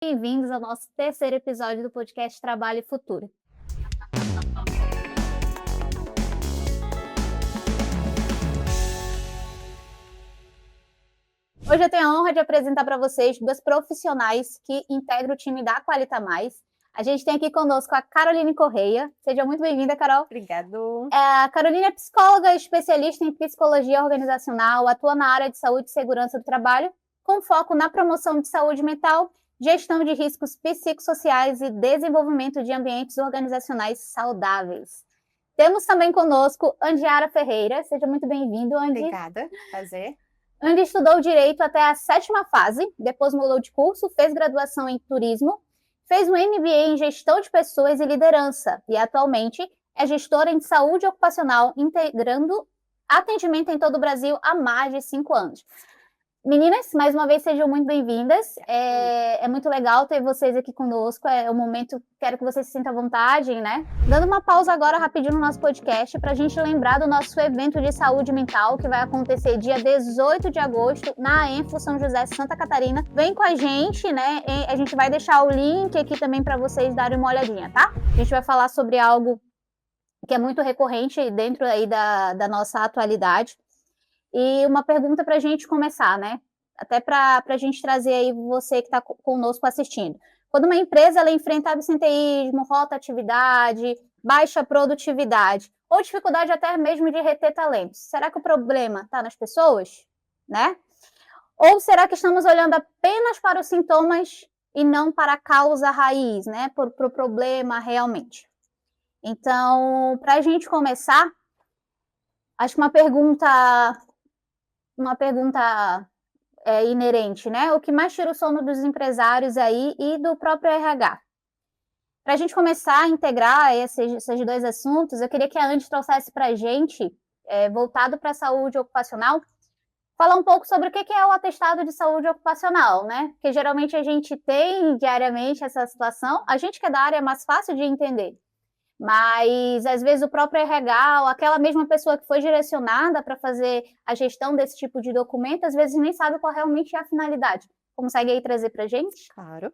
Bem-vindos ao nosso terceiro episódio do podcast Trabalho e Futuro. Hoje eu tenho a honra de apresentar para vocês duas profissionais que integram o time da Qualita Mais. A gente tem aqui conosco a Caroline Correia. Seja muito bem-vinda, Carol. Obrigado. A Caroline é psicóloga e especialista em psicologia organizacional, atua na área de saúde e segurança do trabalho, com foco na promoção de saúde mental, gestão de riscos psicossociais e desenvolvimento de ambientes organizacionais saudáveis. Temos também conosco Andiara Ferreira. Seja muito bem-vindo, Andi. Obrigada, prazer. Andi estudou Direito até a 7ª fase, depois mudou de curso, fez graduação em Turismo, fez um MBA em Gestão de Pessoas e Liderança e atualmente é gestora em Saúde Ocupacional, integrando atendimento em todo o Brasil há mais de 5 anos. Meninas, mais uma vez sejam muito bem-vindas. É muito legal ter vocês aqui conosco. É o momento, quero que vocês se sintam à vontade, né? Dando uma pausa agora rapidinho no nosso podcast para a gente lembrar do nosso evento de saúde mental que vai acontecer dia 18 de agosto na Anfo São José, Santa Catarina. Vem com a gente, né? A gente vai deixar o link aqui também para vocês darem uma olhadinha, tá? A gente vai falar sobre algo que é muito recorrente dentro aí da nossa atualidade. E uma pergunta para a gente começar, né? Até para a gente trazer aí você que está conosco assistindo. Quando uma empresa ela enfrenta absenteísmo, rotatividade, baixa produtividade, ou dificuldade até mesmo de reter talentos, será que o problema está nas pessoas? Né? Ou será que estamos olhando apenas para os sintomas e não para a causa raiz, né? Para o problema realmente? Então, para a gente começar, acho que uma pergunta inerente, né? O que mais tira o sono dos empresários aí e do próprio RH? Para a gente começar a integrar esses dois assuntos, eu queria que a Andy trouxesse para a gente, voltado para a saúde ocupacional, falar um pouco sobre o que é o atestado de saúde ocupacional, né? Porque geralmente a gente tem diariamente essa situação, a gente que é da área é mais fácil de entender. Mas, às vezes, o próprio RH, ou aquela mesma pessoa que foi direcionada para fazer a gestão desse tipo de documento, às vezes nem sabe qual realmente é a finalidade. Consegue aí trazer para a gente? Claro.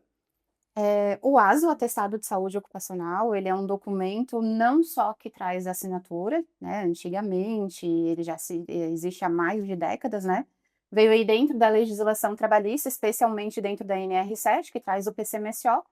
O ASO, o Atestado de Saúde Ocupacional, ele é um documento não só que traz assinatura, né? Antigamente, ele já existe há mais de décadas, né? Veio aí dentro da legislação trabalhista, especialmente dentro da NR7, que traz o PCMSO,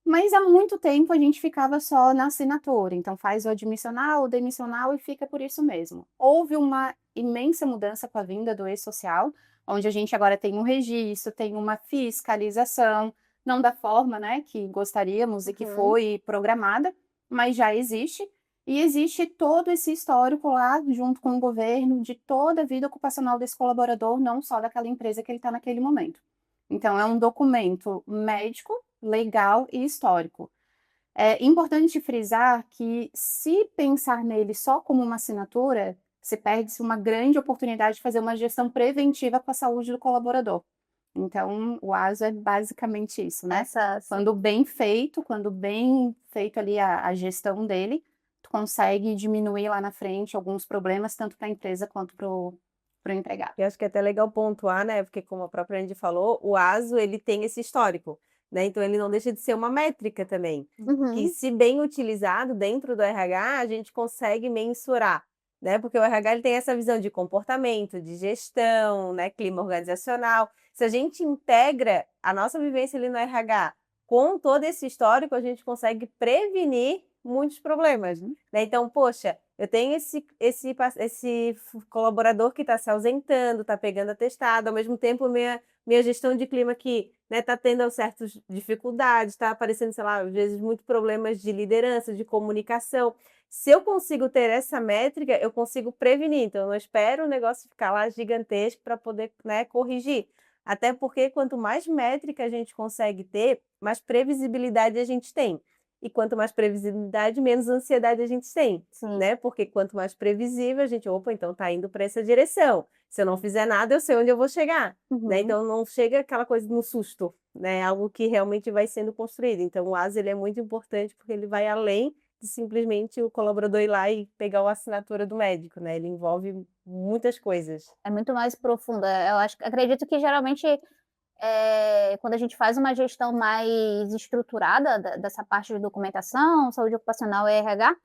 mas há muito tempo a gente ficava só na assinatura, então faz o admissional, o demissional e fica por isso mesmo. Houve uma imensa mudança com a vinda do e-social, onde a gente agora tem um registro, tem uma fiscalização, não da forma, né, que gostaríamos e que foi programada, mas já existe. E existe todo esse histórico lá, junto com o governo, de toda a vida ocupacional desse colaborador, não só daquela empresa que ele está naquele momento. Então, é um documento médico, legal e histórico. É importante frisar que, se pensar nele só como uma assinatura, se perde-se uma grande oportunidade de fazer uma gestão preventiva com a saúde do colaborador. Então, o ASO é basicamente isso, né? Quando bem feito ali a gestão dele, tu consegue diminuir lá na frente alguns problemas, tanto para a empresa quanto para o empregado. Eu acho que é até legal pontuar, né? Porque como a própria Andy falou, o ASO ele tem esse histórico, né? Então ele não deixa de ser uma métrica também, que se bem utilizado dentro do RH, a gente consegue mensurar, né? Porque o RH ele tem essa visão de comportamento, de gestão, né? Clima organizacional. Se a gente integra a nossa vivência ali no RH com todo esse histórico, a gente consegue prevenir muitos problemas, né? Então, poxa, eu tenho esse colaborador que está se ausentando, está pegando atestado, ao mesmo tempo minha gestão de clima aqui, né, está tendo certas dificuldades, está aparecendo, sei lá, às vezes muitos problemas de liderança, de comunicação. Se eu consigo ter essa métrica, eu consigo prevenir. Então, eu não espero o negócio ficar lá gigantesco para poder, né, corrigir. Até porque quanto mais métrica a gente consegue ter, mais previsibilidade a gente tem. E quanto mais previsibilidade, menos ansiedade a gente tem, né? Porque quanto mais previsível, a gente, então tá indo para essa direção. Se eu não fizer nada, eu sei onde eu vou chegar, né? Então não chega aquela coisa no susto, né? Algo que realmente vai sendo construído. Então o ASO ele é muito importante porque ele vai além de simplesmente o colaborador ir lá e pegar a assinatura do médico, né? Ele envolve muitas coisas. É muito mais profunda. Eu acredito que geralmente quando a gente faz uma gestão mais estruturada dessa parte de documentação, saúde ocupacional e RH,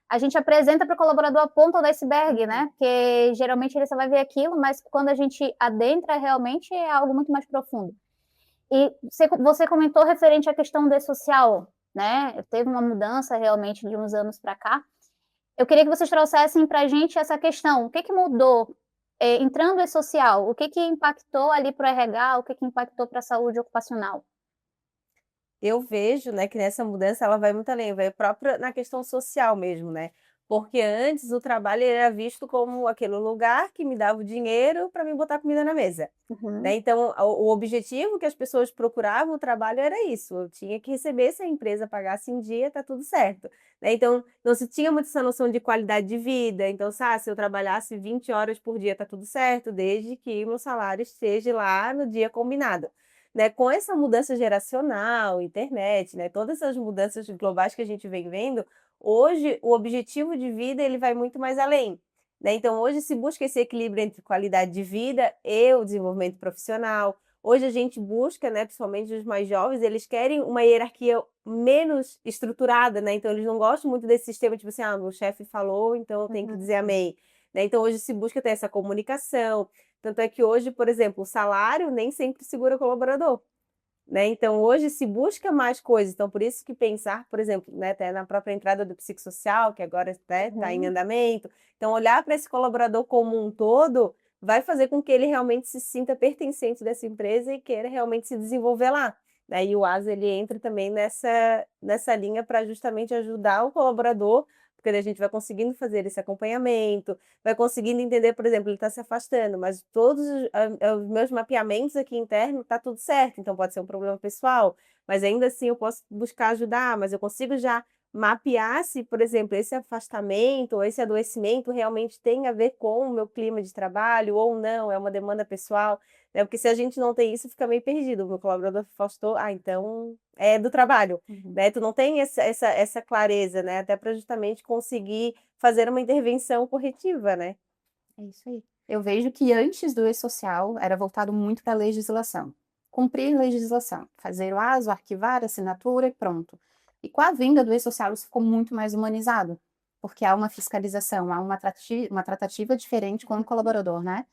a gente apresenta para o colaborador a ponta do iceberg, né? Porque geralmente ele só vai ver aquilo, mas quando a gente adentra, realmente é algo muito mais profundo. E você comentou referente à questão do e-social, né? Teve uma mudança realmente de uns anos para cá. Eu queria que vocês trouxessem para a gente essa questão. O que mudou entrando o e-social? O que impactou ali para o RH? O que impactou para a saúde ocupacional? Eu vejo, né, que nessa mudança ela vai muito além, vai própria na questão social mesmo, né? Porque antes o trabalho era visto como aquele lugar que me dava o dinheiro para me botar comida na mesa, né? Então, o objetivo que as pessoas procuravam o trabalho era isso, eu tinha que receber, se a empresa pagasse em dia, tá tudo certo, né? Então, não se tinha muito essa noção de qualidade de vida, então, se eu trabalhasse 20 horas por dia, tá tudo certo, desde que o meu salário esteja lá no dia combinado. Né, com essa mudança geracional, internet, né, todas essas mudanças globais que a gente vem vendo, hoje o objetivo de vida ele vai muito mais além, né? Então hoje se busca esse equilíbrio entre qualidade de vida e o desenvolvimento profissional. Hoje a gente busca, né, principalmente os mais jovens, eles querem uma hierarquia menos estruturada, né? Então eles não gostam muito desse sistema, tipo assim, meu chefe falou, então eu tenho que dizer amém, né? Então hoje se busca ter essa comunicação. Tanto é que hoje, por exemplo, o salário nem sempre segura o colaborador, né? Então hoje se busca mais coisas. Então por isso que pensar, por exemplo, né, até na própria entrada do psicossocial, que agora está em andamento. Então olhar para esse colaborador como um todo vai fazer com que ele realmente se sinta pertencente dessa empresa e queira realmente se desenvolver lá. Aí o ASA ele entra também nessa linha para justamente ajudar o colaborador, porque daí a gente vai conseguindo fazer esse acompanhamento, vai conseguindo entender, por exemplo, ele está se afastando, mas todos os meus mapeamentos aqui internos tá tudo certo, então pode ser um problema pessoal, mas ainda assim eu posso buscar ajudar, mas eu consigo já mapear se, por exemplo, esse afastamento ou esse adoecimento realmente tem a ver com o meu clima de trabalho ou não, é uma demanda pessoal, né? Porque se a gente não tem isso, fica meio perdido. O meu colaborador afastou, então é do trabalho, né? Tu não tem essa clareza, né? Até para justamente conseguir fazer uma intervenção corretiva, né? É isso aí. Eu vejo que antes do e-social era voltado muito para a legislação. Cumprir legislação, fazer o ASO, arquivar, assinatura e pronto. E com a vinda do e-social isso ficou muito mais humanizado, porque há uma fiscalização, há uma tratativa diferente com o colaborador, né?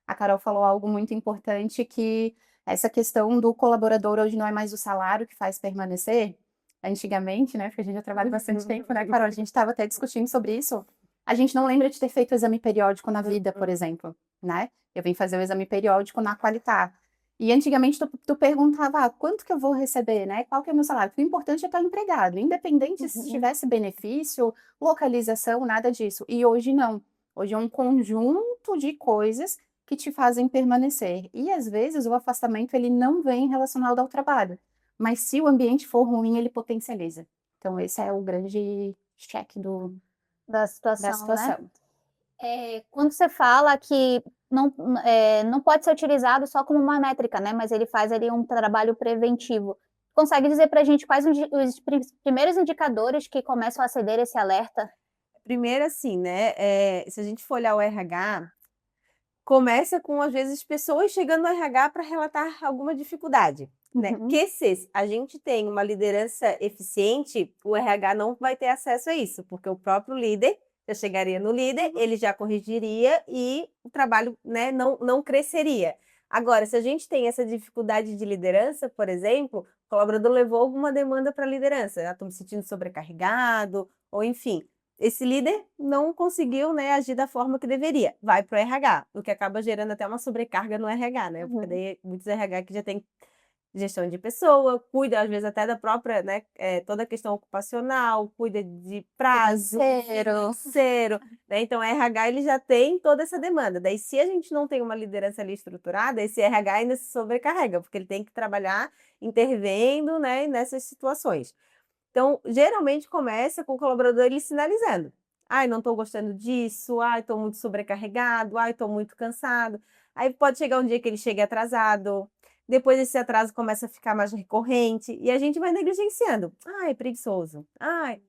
A Carol falou algo muito importante que essa questão do colaborador hoje não é mais o salário que faz permanecer. Antigamente, né? Porque a gente já trabalha bastante tempo, né, Carol? A gente estava até discutindo sobre isso. A gente não lembra de ter feito o exame periódico na vida, por exemplo, né? Eu vim fazer o exame periódico na Qualitar. E antigamente tu perguntava, quanto que eu vou receber, né? Qual que é o meu salário? O importante é estar empregado, independente se tivesse benefício, localização, nada disso. E hoje não. Hoje é um conjunto de coisas que te fazem permanecer. E às vezes o afastamento ele não vem relacionado ao trabalho, mas se o ambiente for ruim, ele potencializa. Então esse é o grande cheque Da da situação, né? situação. Quando você fala que não pode ser utilizado só como uma métrica, né? Mas ele faz ali um trabalho preventivo. Consegue dizer para a gente quais os primeiros indicadores que começam a acender esse alerta? Primeiro, assim, né? Se a gente for olhar o RH, começa com, às vezes, pessoas chegando no RH para relatar alguma dificuldade, né? Que se a gente tem uma liderança eficiente, o RH não vai ter acesso a isso, porque o próprio líder já chegaria no líder, ele já corrigiria e o trabalho, né, não cresceria. Agora, se a gente tem essa dificuldade de liderança, por exemplo, o colaborador levou alguma demanda para a liderança, estou me sentindo sobrecarregado, ou enfim, esse líder não conseguiu, né, agir da forma que deveria, vai para o RH, o que acaba gerando até uma sobrecarga no RH, né? Porque daí muitos RH que já tem gestão de pessoa, cuida às vezes até da própria, né, toda a questão ocupacional, cuida de prazo, financeiro, né? Então o RH ele já tem toda essa demanda. Daí se a gente não tem uma liderança ali estruturada, esse RH ainda se sobrecarrega, porque ele tem que trabalhar intervendo, né, nessas situações. Então, geralmente começa com o colaborador ele sinalizando. Ai, não estou gostando disso, ai, estou muito sobrecarregado, ai, estou muito cansado. Aí pode chegar um dia que ele chegue atrasado, depois esse atraso começa a ficar mais recorrente e a gente vai negligenciando. É preguiçoso.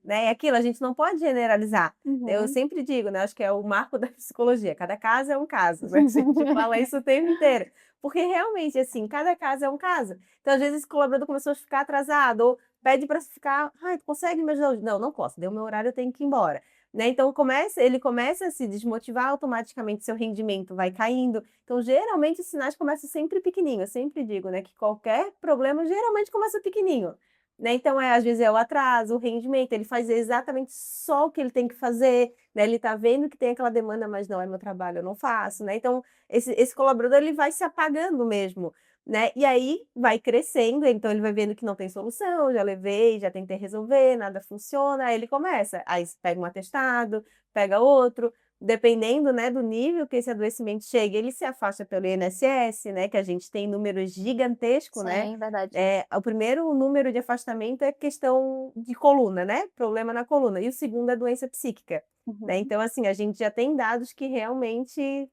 Né? É aquilo, a gente não pode generalizar. Eu sempre digo, né? Acho que é o marco da psicologia. Cada caso é um caso, né? A gente fala isso o tempo inteiro. Porque realmente, assim, cada caso é um caso. Então, às vezes, esse colaborador começou a ficar atrasado ou pede para ficar, tu consegue me ajudar hoje? Não, não posso. Deu meu horário, eu tenho que ir embora. Né? Então, ele começa a se desmotivar, automaticamente seu rendimento vai caindo. Então, geralmente, os sinais começam sempre pequenininho. Eu sempre digo, né, que qualquer problema geralmente começa pequenininho. Né? Então, às vezes é o atraso, o rendimento, ele faz exatamente só o que ele tem que fazer, né? Ele está vendo que tem aquela demanda, mas não é meu trabalho, eu não faço, né? Então, esse colaborador, ele vai se apagando mesmo, né? E aí vai crescendo, então ele vai vendo que não tem solução, já levei, já tentei resolver, nada funciona, aí ele começa, aí pega um atestado, pega outro, dependendo, né, do nível que esse adoecimento chega, ele se afasta pelo INSS, né, que a gente tem números gigantescos, né? Sim, verdade. O primeiro número de afastamento é questão de coluna, né? Problema na coluna, e o segundo é doença psíquica, né? Então, assim, a gente já tem dados que realmente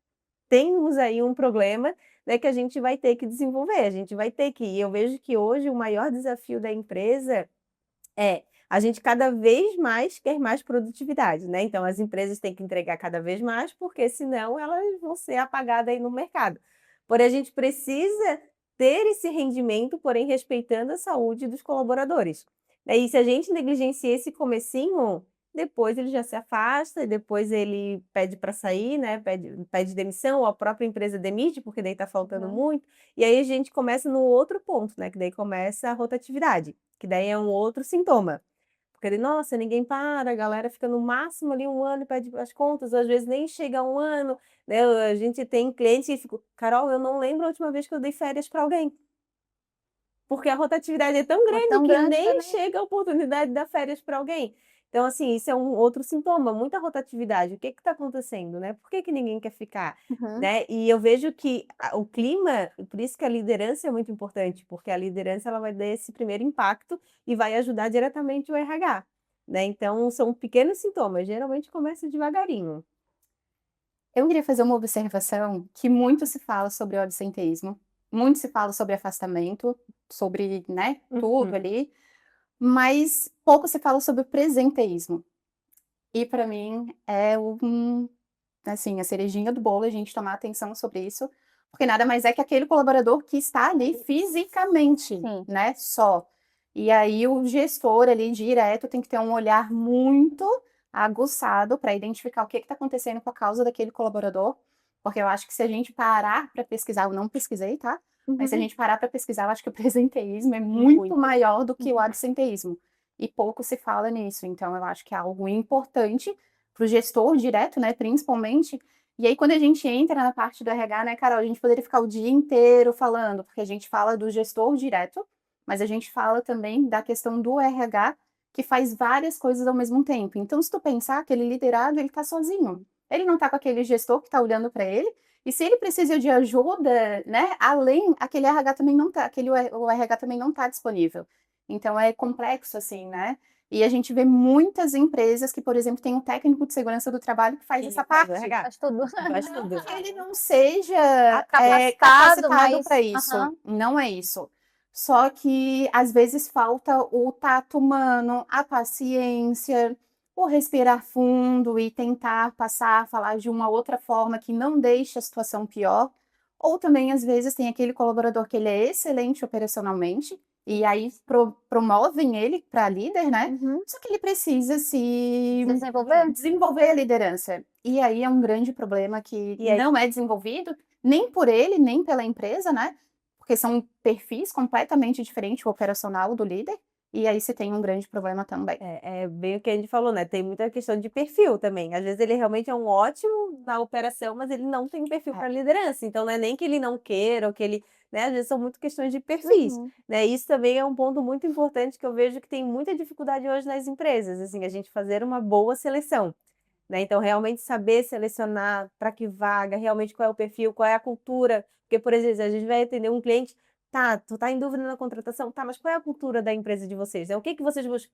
temos aí um problema, né, que a gente vai ter que desenvolver, a gente vai ter que ir. Eu vejo que hoje o maior desafio da empresa é a gente cada vez mais quer mais produtividade, né? Então as empresas têm que entregar cada vez mais, porque senão elas vão ser apagadas aí no mercado. Porém, a gente precisa ter esse rendimento, porém respeitando a saúde dos colaboradores. E se a gente negligencia esse comecinho, depois ele já se afasta, e depois ele pede para sair, né? Pede demissão, ou a própria empresa demite, porque daí está faltando muito. E aí a gente começa no outro ponto, né? Que daí começa a rotatividade, que daí é um outro sintoma. Porque ele, nossa, ninguém para, a galera fica no máximo ali 1 ano e pede as contas, ou às vezes nem chega a 1 ano, né? A gente tem clientes que ficam, Carol, eu não lembro a última vez que eu dei férias para alguém. Porque a rotatividade é tão grande tão que grande nem também. chega a oportunidade de dar férias para alguém. Então, assim, isso é um outro sintoma, muita rotatividade. O que está acontecendo, né? Por que ninguém quer ficar? Né? E eu vejo que o clima, por isso que a liderança é muito importante, porque a liderança ela vai dar esse primeiro impacto e vai ajudar diretamente o RH. Né? Então, são pequenos sintomas, geralmente começa devagarinho. Eu queria fazer uma observação que muito se fala sobre o absenteísmo, muito se fala sobre afastamento, sobre, né, tudo ali, mas pouco se fala sobre o presenteísmo. E para mim é assim, a cerejinha do bolo a gente tomar atenção sobre isso, porque nada mais é que aquele colaborador que está ali fisicamente, Sim. né, só. E aí o gestor ali direto tem que ter um olhar muito aguçado para identificar o que está acontecendo com a causa daquele colaborador, porque eu acho que se a gente parar para pesquisar, eu não pesquisei, tá? Mas se a gente parar para pesquisar, eu acho que o presenteísmo é muito maior do que o absenteísmo. E pouco se fala nisso. Então, eu acho que é algo importante para o gestor direto, né, principalmente. E aí, quando a gente entra na parte do RH, né, Carol, a gente poderia ficar o dia inteiro falando, porque a gente fala do gestor direto, mas a gente fala também da questão do RH, que faz várias coisas ao mesmo tempo. Então, se tu pensar, aquele liderado, ele está sozinho. Ele não está com aquele gestor que está olhando para ele, e se ele precisa de ajuda, né, além, aquele RH também não tá, o RH também não está disponível. Então, é complexo, assim, né? E a gente vê muitas empresas que, por exemplo, tem um técnico de segurança do trabalho que faz essa parte. Faz tudo. Faz tudo. Que ele não seja Capacitado, mas... para isso. Não é isso. Só que, às vezes, falta o tato humano, a paciência, o respirar fundo e tentar passar, falar de uma outra forma que não deixe a situação pior. Ou também, às vezes, tem aquele colaborador que ele é excelente operacionalmente, e aí promovem ele para líder, né? Só que ele precisa se desenvolver a liderança. E aí é um grande problema que não é desenvolvido, nem por ele, nem pela empresa, né? Porque são perfis completamente diferentes, o operacional do líder. E aí se tem um grande problema também. É bem o que a gente falou, né? Tem muita questão de perfil também. Às vezes ele realmente é um ótimo na operação, mas ele não tem perfil para liderança. Então não é nem que ele não queira, ou que ele, né? Às vezes são muito questões de perfis, né? Isso também é um ponto muito importante que eu vejo que tem muita dificuldade hoje nas empresas, assim, a gente fazer uma boa seleção, né? Então realmente saber selecionar para que vaga, realmente qual é o perfil, qual é a cultura, porque por exemplo, a gente vai atender um cliente. Tá, tu tá em dúvida na contratação? Tá, mas qual é a cultura da empresa de vocês? O que vocês buscam?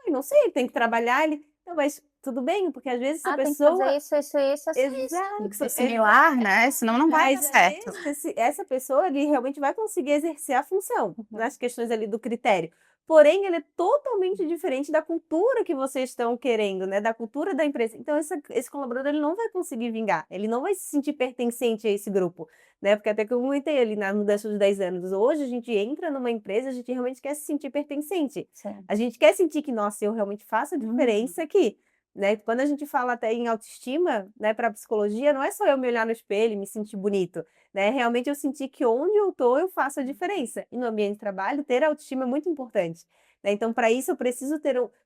Não sei, ele tem que trabalhar, ele... Não, mas tudo bem, porque às vezes essa Tem que pessoa... fazer isso, isso, isso, assim, isso. Tem que Exato, ser similar, né? Senão não vai dar mas às certo. vezes essa pessoa ele realmente vai conseguir exercer a função nas questões ali do critério. Porém, ele é totalmente diferente da cultura que vocês estão querendo, né? Da cultura da empresa. Então, esse colaborador ele não vai conseguir vingar, ele não vai se sentir pertencente a esse grupo, né? Porque até que eu comentei ali na mudança dos 10 anos. Hoje a gente entra numa empresa, a gente realmente quer se sentir pertencente. Sim. A gente quer sentir que, nossa, eu realmente faço a Uhum. diferença aqui. Né? Quando a gente fala até em autoestima, né, para a psicologia, não é só eu me olhar no espelho e me sentir bonito, né? Realmente eu sentir que onde eu tô eu faço a diferença. E no ambiente de trabalho, ter autoestima é muito importante, né? Então, para isso eu preciso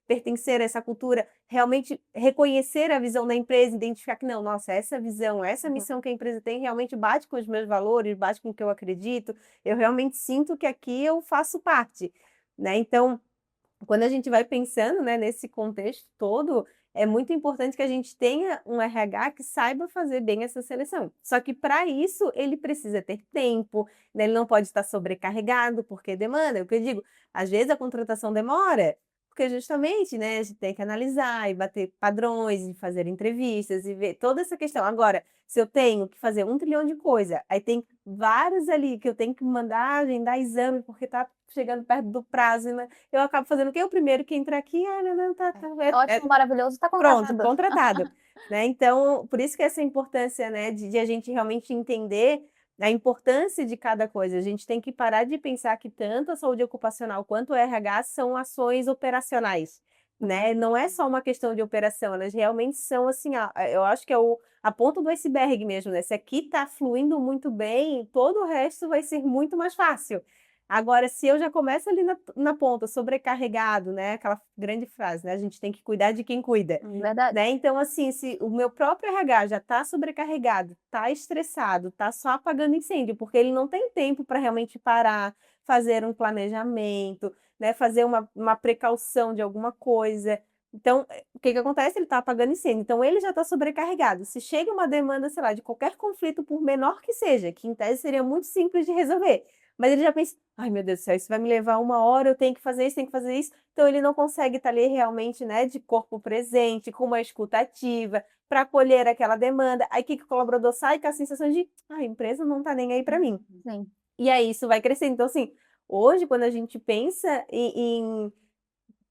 pertencer a essa cultura, realmente reconhecer a visão da empresa, identificar que não, nossa, essa visão, essa missão que a empresa tem realmente bate com os meus valores, bate com o que eu acredito. Eu realmente sinto que aqui eu faço parte, né? Então, quando a gente vai pensando, né, nesse contexto todo, é muito importante que a gente tenha um RH que saiba fazer bem essa seleção. Só que para isso ele precisa ter tempo, né? Ele não pode estar sobrecarregado, porque demanda. É o que eu digo, às vezes a contratação demora, porque justamente, né, a gente tem que analisar e bater padrões, e fazer entrevistas e ver toda essa questão. Agora, se eu tenho que fazer 1 trilhão de coisa, aí tem vários ali que eu tenho que mandar, agendar exame, porque está chegando perto do prazo, né? Eu acabo fazendo o quê? O primeiro que entra aqui, não, tá, Ótimo, maravilhoso, tá pronto, contratado. contratado, né? Então, por isso que essa importância, né, de a gente realmente entender a importância de cada coisa. A gente tem que parar de pensar que tanto a saúde ocupacional quanto o RH são ações operacionais, né? Não é só uma questão de operação, elas realmente são assim, eu acho que é a ponta do iceberg mesmo, né? Se aqui está fluindo muito bem, todo o resto vai ser muito mais fácil. Agora, se eu já começo ali na ponta, sobrecarregado, né? Aquela grande frase, né? A gente tem que cuidar de quem cuida, Verdade. né? Então, assim, se o meu próprio RH já está sobrecarregado, está estressado, está só apagando incêndio, porque ele não tem tempo para realmente parar, fazer um planejamento, né? Fazer uma precaução de alguma coisa. Então, o que que acontece? Ele está apagando incêndio. Então, ele já está sobrecarregado. Se chega uma demanda, sei lá, de qualquer conflito, por menor que seja, que em tese seria muito simples de resolver, mas ele já pensa, ai meu Deus do céu, isso vai me levar 1 hora, eu tenho que fazer isso, tenho que fazer isso. Então ele não consegue estar ali realmente, né, de corpo presente, com uma escuta ativa, para acolher aquela demanda. Aí que o colaborador sai com a sensação de, a empresa não está nem aí para mim. Sim. E aí isso vai crescendo. Então, assim, hoje, quando a gente pensa em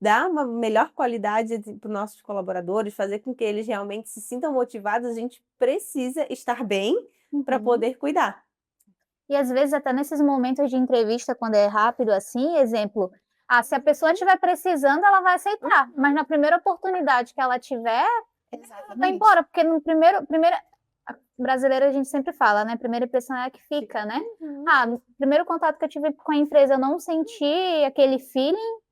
dar uma melhor qualidade para os nossos colaboradores, fazer com que eles realmente se sintam motivados, a gente precisa estar bem para Uhum. poder cuidar. E às vezes até nesses momentos de entrevista, quando é rápido assim, exemplo, se a pessoa estiver precisando, ela vai aceitar, mas na primeira oportunidade que ela tiver, ela vai Exatamente. embora, porque no brasileira a gente sempre fala, né, primeira impressão é a que fica, né? No primeiro contato que eu tive com a empresa, eu não senti aquele feeling.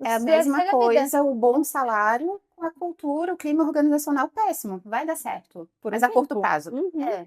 É a segue mesma a vida. coisa, o bom salário com a cultura, o clima organizacional péssimo. Vai dar certo, mas a curto tempo. prazo.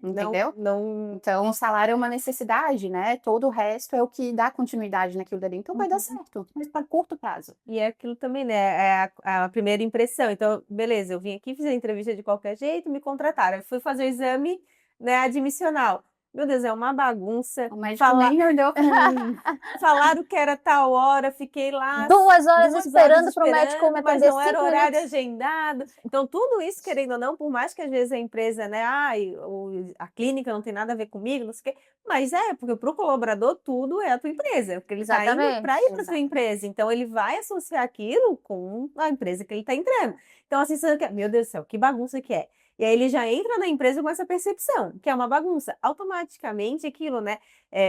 Entendeu? Não. Então, o salário é uma necessidade, né? Todo o resto é o que dá continuidade naquilo dali. Então, vai dar certo, mas para curto prazo. E é aquilo também, né? É a primeira impressão. Então, beleza, eu vim aqui, fiz a entrevista de qualquer jeito, me contrataram. Eu fui fazer o exame, né, admissional. Meu Deus, é uma bagunça. O médico nem olhou para mim. Falaram que era tal hora, fiquei lá 2 horas esperando para o médico esperando, me mas atender não era 5 horário minutos. agendado. Então, tudo isso, querendo ou não, por mais que às vezes a empresa, né, a clínica não tem nada a ver comigo, não sei o quê, mas porque para o colaborador tudo é a tua empresa, porque ele está indo para ir para a tua empresa, então ele vai associar aquilo com a empresa que ele está entrando. Então, assim, meu Deus do céu, que bagunça que é. E aí ele já entra na empresa com essa percepção, que é uma bagunça. Automaticamente aquilo, né?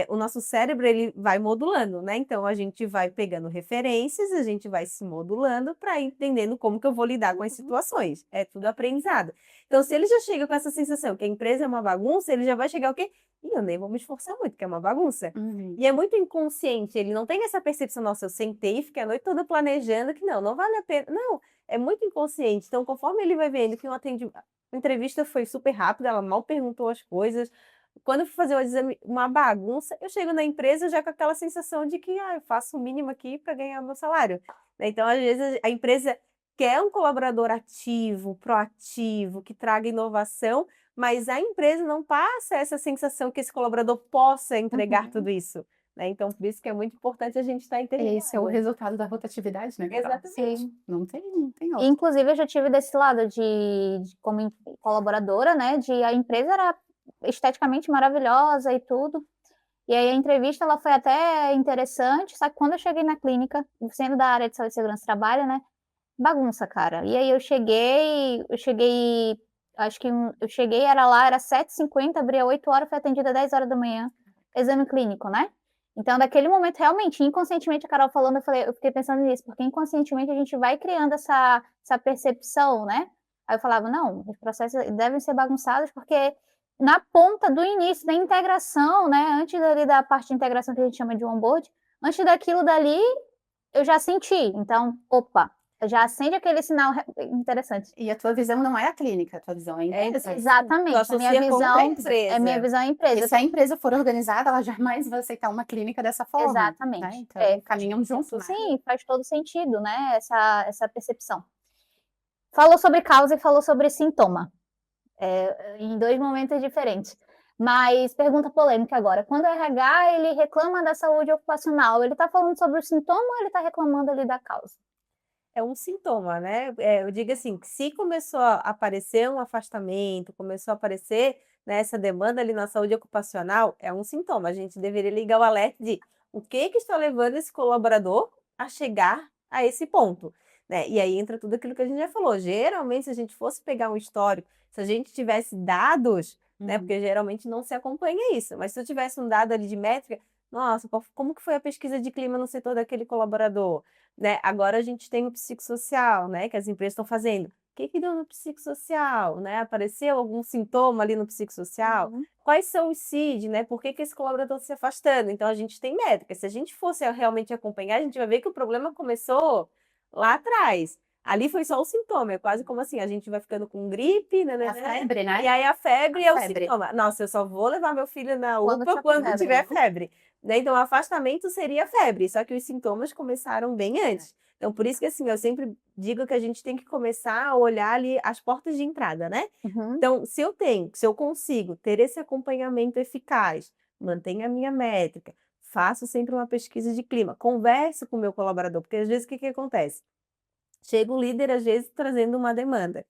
O nosso cérebro ele vai modulando, né? Então a gente vai pegando referências, a gente vai se modulando para ir entendendo como que eu vou lidar com as situações. É tudo aprendizado. Então, se ele já chega com essa sensação que a empresa é uma bagunça, ele já vai chegar o quê? E eu nem vou me esforçar muito, que é uma bagunça. E é muito inconsciente, ele não tem essa percepção, nossa, eu sentei e fiquei a noite toda planejando que não vale a pena. Não, é muito inconsciente. Então, conforme ele vai vendo que a entrevista foi super rápida, ela mal perguntou as coisas. Quando eu fui fazer o exame, uma bagunça, eu chego na empresa já com aquela sensação de que eu faço o mínimo aqui para ganhar o meu salário. Então, às vezes, a empresa quer um colaborador ativo, proativo, que traga inovação, mas a empresa não passa essa sensação que esse colaborador possa entregar tudo isso. né? Então, por isso que é muito importante a gente estar interligado. Esse é o resultado da rotatividade, né? Exatamente. Sim. Não tem outro. Inclusive, eu já tive desse lado como colaboradora, né? A empresa era esteticamente maravilhosa e tudo. E aí a entrevista ela foi até interessante, só que quando eu cheguei na clínica, sendo da área de saúde e segurança do trabalho, né? Bagunça, cara. E aí acho que eu cheguei, era 7h50, abria 8 horas, fui atendida 10 horas da manhã, exame clínico, né? Então, daquele momento, realmente, inconscientemente, a Carol falando, eu fiquei pensando nisso, porque inconscientemente a gente vai criando essa percepção, né? Aí eu falava, não, os processos devem ser bagunçados, porque na ponta do início da integração, né? Antes dali da parte de integração que a gente chama de onboard, antes daquilo dali, eu já senti. Então, opa, já acende aquele sinal interessante. E a tua visão não é a clínica, a tua visão é a empresa. Exatamente. A minha visão é minha visão é a empresa. Porque se a empresa for organizada, ela jamais vai aceitar uma clínica dessa forma. Exatamente. Né? Então, caminham juntos. Né? Sim, faz todo sentido, né? Essa percepção. Falou sobre causa e falou sobre sintoma. Em 2 momentos diferentes. Mas, pergunta polêmica agora. Quando o RH ele reclama da saúde ocupacional, ele está falando sobre o sintoma ou ele está reclamando ali da causa? É um sintoma, né? Eu digo assim, que se começou a aparecer um afastamento, começou a aparecer, né, essa demanda ali na saúde ocupacional, é um sintoma. A gente deveria ligar o alerta de o que está levando esse colaborador a chegar a esse ponto, né? E aí entra tudo aquilo que a gente já falou. Geralmente, se a gente fosse pegar um histórico, se a gente tivesse dados, né? Porque geralmente não se acompanha isso, mas se eu tivesse um dado ali de métrica, nossa, como que foi a pesquisa de clima no setor daquele colaborador? Né? Agora a gente tem o psicossocial, né? Que as empresas estão fazendo. O que deu no psicossocial, né? Apareceu algum sintoma ali no psicossocial? Quais são os CID, né? Por que esse colaborador está se afastando? Então a gente tem métricas. Se a gente fosse realmente acompanhar, a gente vai ver que o problema começou lá atrás. Ali foi só o sintoma, é quase como assim, a gente vai ficando com gripe, né? A febre, né? E aí a febre é o sintoma. Nossa, eu só vou levar meu filho na UPA quando tiver febre. Né? Então, o afastamento seria febre, só que os sintomas começaram bem antes. Então, por isso que assim, eu sempre digo que a gente tem que começar a olhar ali as portas de entrada, né? Então, se eu consigo ter esse acompanhamento eficaz, mantenho a minha métrica, faço sempre uma pesquisa de clima, converso com o meu colaborador, porque às vezes o que acontece? Chega o líder, às vezes, trazendo uma demanda.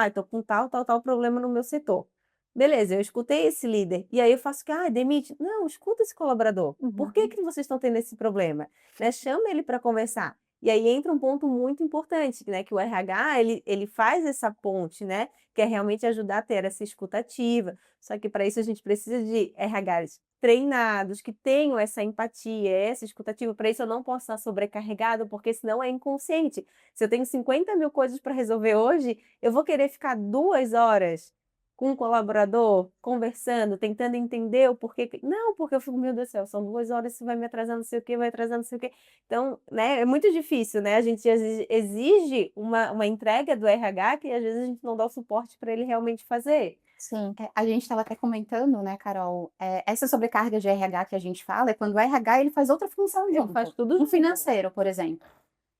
Estou com tal problema no meu setor. Beleza, eu escutei esse líder. E aí eu faço que, demite. Não, escuta esse colaborador. Por que vocês estão tendo esse problema? Né? Chama ele para conversar. E aí entra um ponto muito importante, né? Que o RH, ele faz essa ponte, né? Que é realmente ajudar a ter essa escuta ativa. Só que para isso a gente precisa de RHs treinados, que tenham essa empatia, essa escutativa. Para isso eu não posso estar sobrecarregado, porque senão é inconsciente. Se eu tenho 50 mil coisas para resolver hoje, eu vou querer ficar 2 horas com um colaborador, conversando, tentando entender o porquê. Não, porque eu fico, meu Deus do céu, são 2 horas, isso vai me atrasar não sei o quê, vai atrasar não sei o quê. Então, né, é muito difícil, né? A gente exige uma entrega do RH que às vezes a gente não dá o suporte para ele realmente fazer. Sim. A gente estava até comentando, né, Carol, essa sobrecarga de RH que a gente fala é quando o RH ele faz outra função junto. Faz tudo um financeiro, por exemplo.